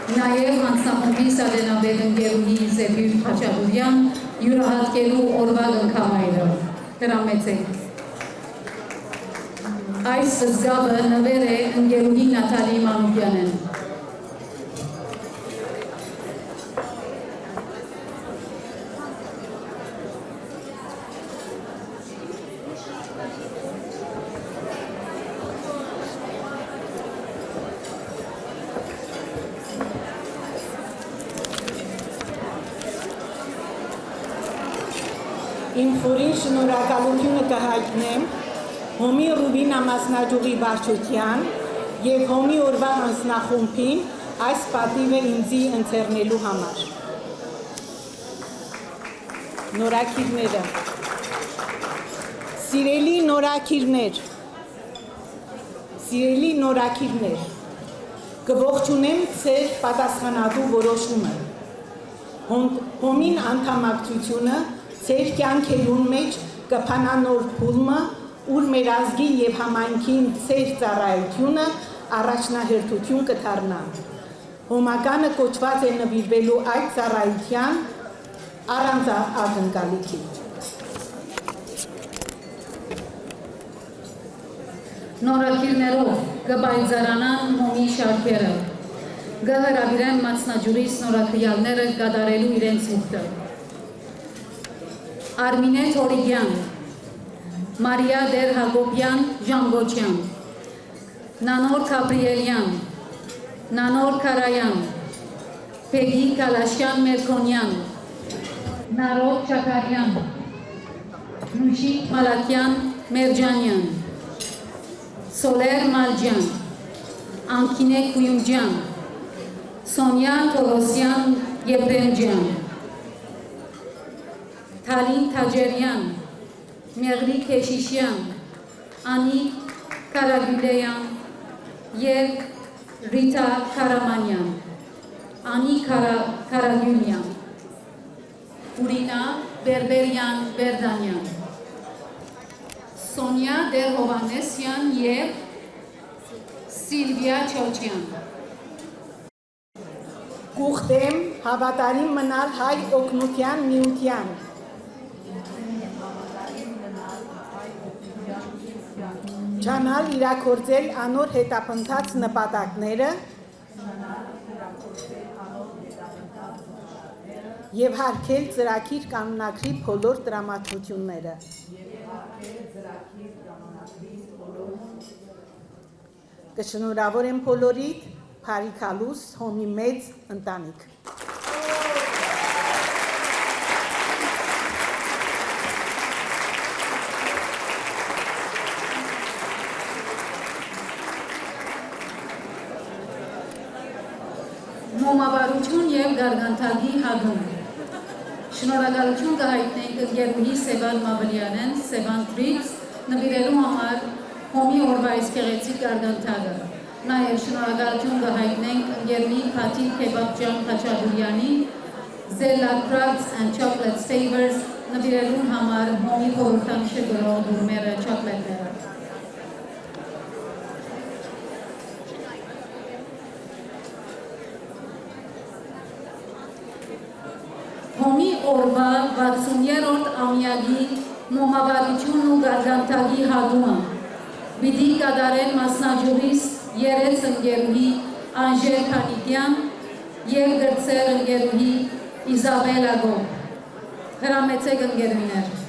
Նաև հանձնախմբի սադենաբեդ ընկերուհի Զեփիր Խաչատուրյան յուրահատկելու օրվա գնքամայրը։ Հրամեցեք։ Այս զգաբը նվեր է ընկերուհի Նաթալի Մանուկյանեն։ Իմ խորին շնորհակալությունը կհայտնեմ Հոմի Ռուբինա մասնաճյուղի վարչության և Հոմի օրվա հանձնախումբին այս պատիվը ինձի ընձեռնելու համար։ Նորաքիրները։ Սիրելի նորաքիրներ, կողջունեմ ձեր պատասխանատու որոշումը։ Հոմին անդամակցությունը ձեր կյանքերուն մեջ կփանանոր փուլը, ուր մեր ազգի և համայնքին ձեր ծառայությունը առաջնահերթություն կդառնա։ Հոմականը կոչված է նվիրվելու այդ ծառայության առանց ակնկալիքի։ Նորաքիրներով կբայձարանան Հոմի շարքերը, կհրավիրեն մասնաճյուղի նորաքրյալները կատարելու իրենց ուխտը։ Արմինե Թորիգյան, Մարիա Դեր Հակոբյան Ժանգոչյան, Նանոր Կապրիելյան, Նանոր Կարայան, Պեգի Կալաշյան Մերքոնյան, Նարոկ Չակարյան, Նուշիկ Մալակյան Մերջանյան, Սոլեր Մալջյան, Անկինե Կույումջյան, Սոնյա Թորոսյան Եբրեմջյան, Թալին Թաջերյան, Մեղրի Քեշիշյան, Անի Կարագյուլեյան և Ռիտա Կարամանյան, Անի Կարագյուլյան, Ուրինա Բերբերյան Բերդանյան, Սոնյա Դեր Հովանեսյան և Սիլվիա Չոչյան։ Կուղտեմ հավատարիմ մնալ հայ օգնության միության, չանալ իրագործել անոր հետապնդած նպատակները և հարգել ծրագիր կանոնակրի բոլոր տրամադրությունները։ Կշնորհավորեմ բոլորիդ, Փարիքալուս Հոմի մեծ ընտանիք։ Հոմավարություն և գարգանթագի հագում։ Շնորհակալություն կհայտնենք ընկերուհի Սևան Մավլյանեն, Սևան Թրիքս, նվիրելու համար Հոմի օրվա այս գեղեցիկ գարգանթագը։ Նաև շնորհակալություն կհայտնենք ընկերուհի Փաթիլ Քեբաբջան Խաչատուրյանի, Zella Crafts and Chocolate Savers, նվիրելու համար Հոմի խորհրդանիշը գրող դուրմերը չոկլետները։ Հոմի օրվա 60-րդ ամյակի մոմավարությունն ու գարգանթագի հագումը պիտի կատարեն մասնաճյուղիս երեց ընկերուհի Անժել Փանիկյան և գրծեր ընկերուհի Իզաբելա Գոմ։ Հրամեցեք ընկերուհիներ։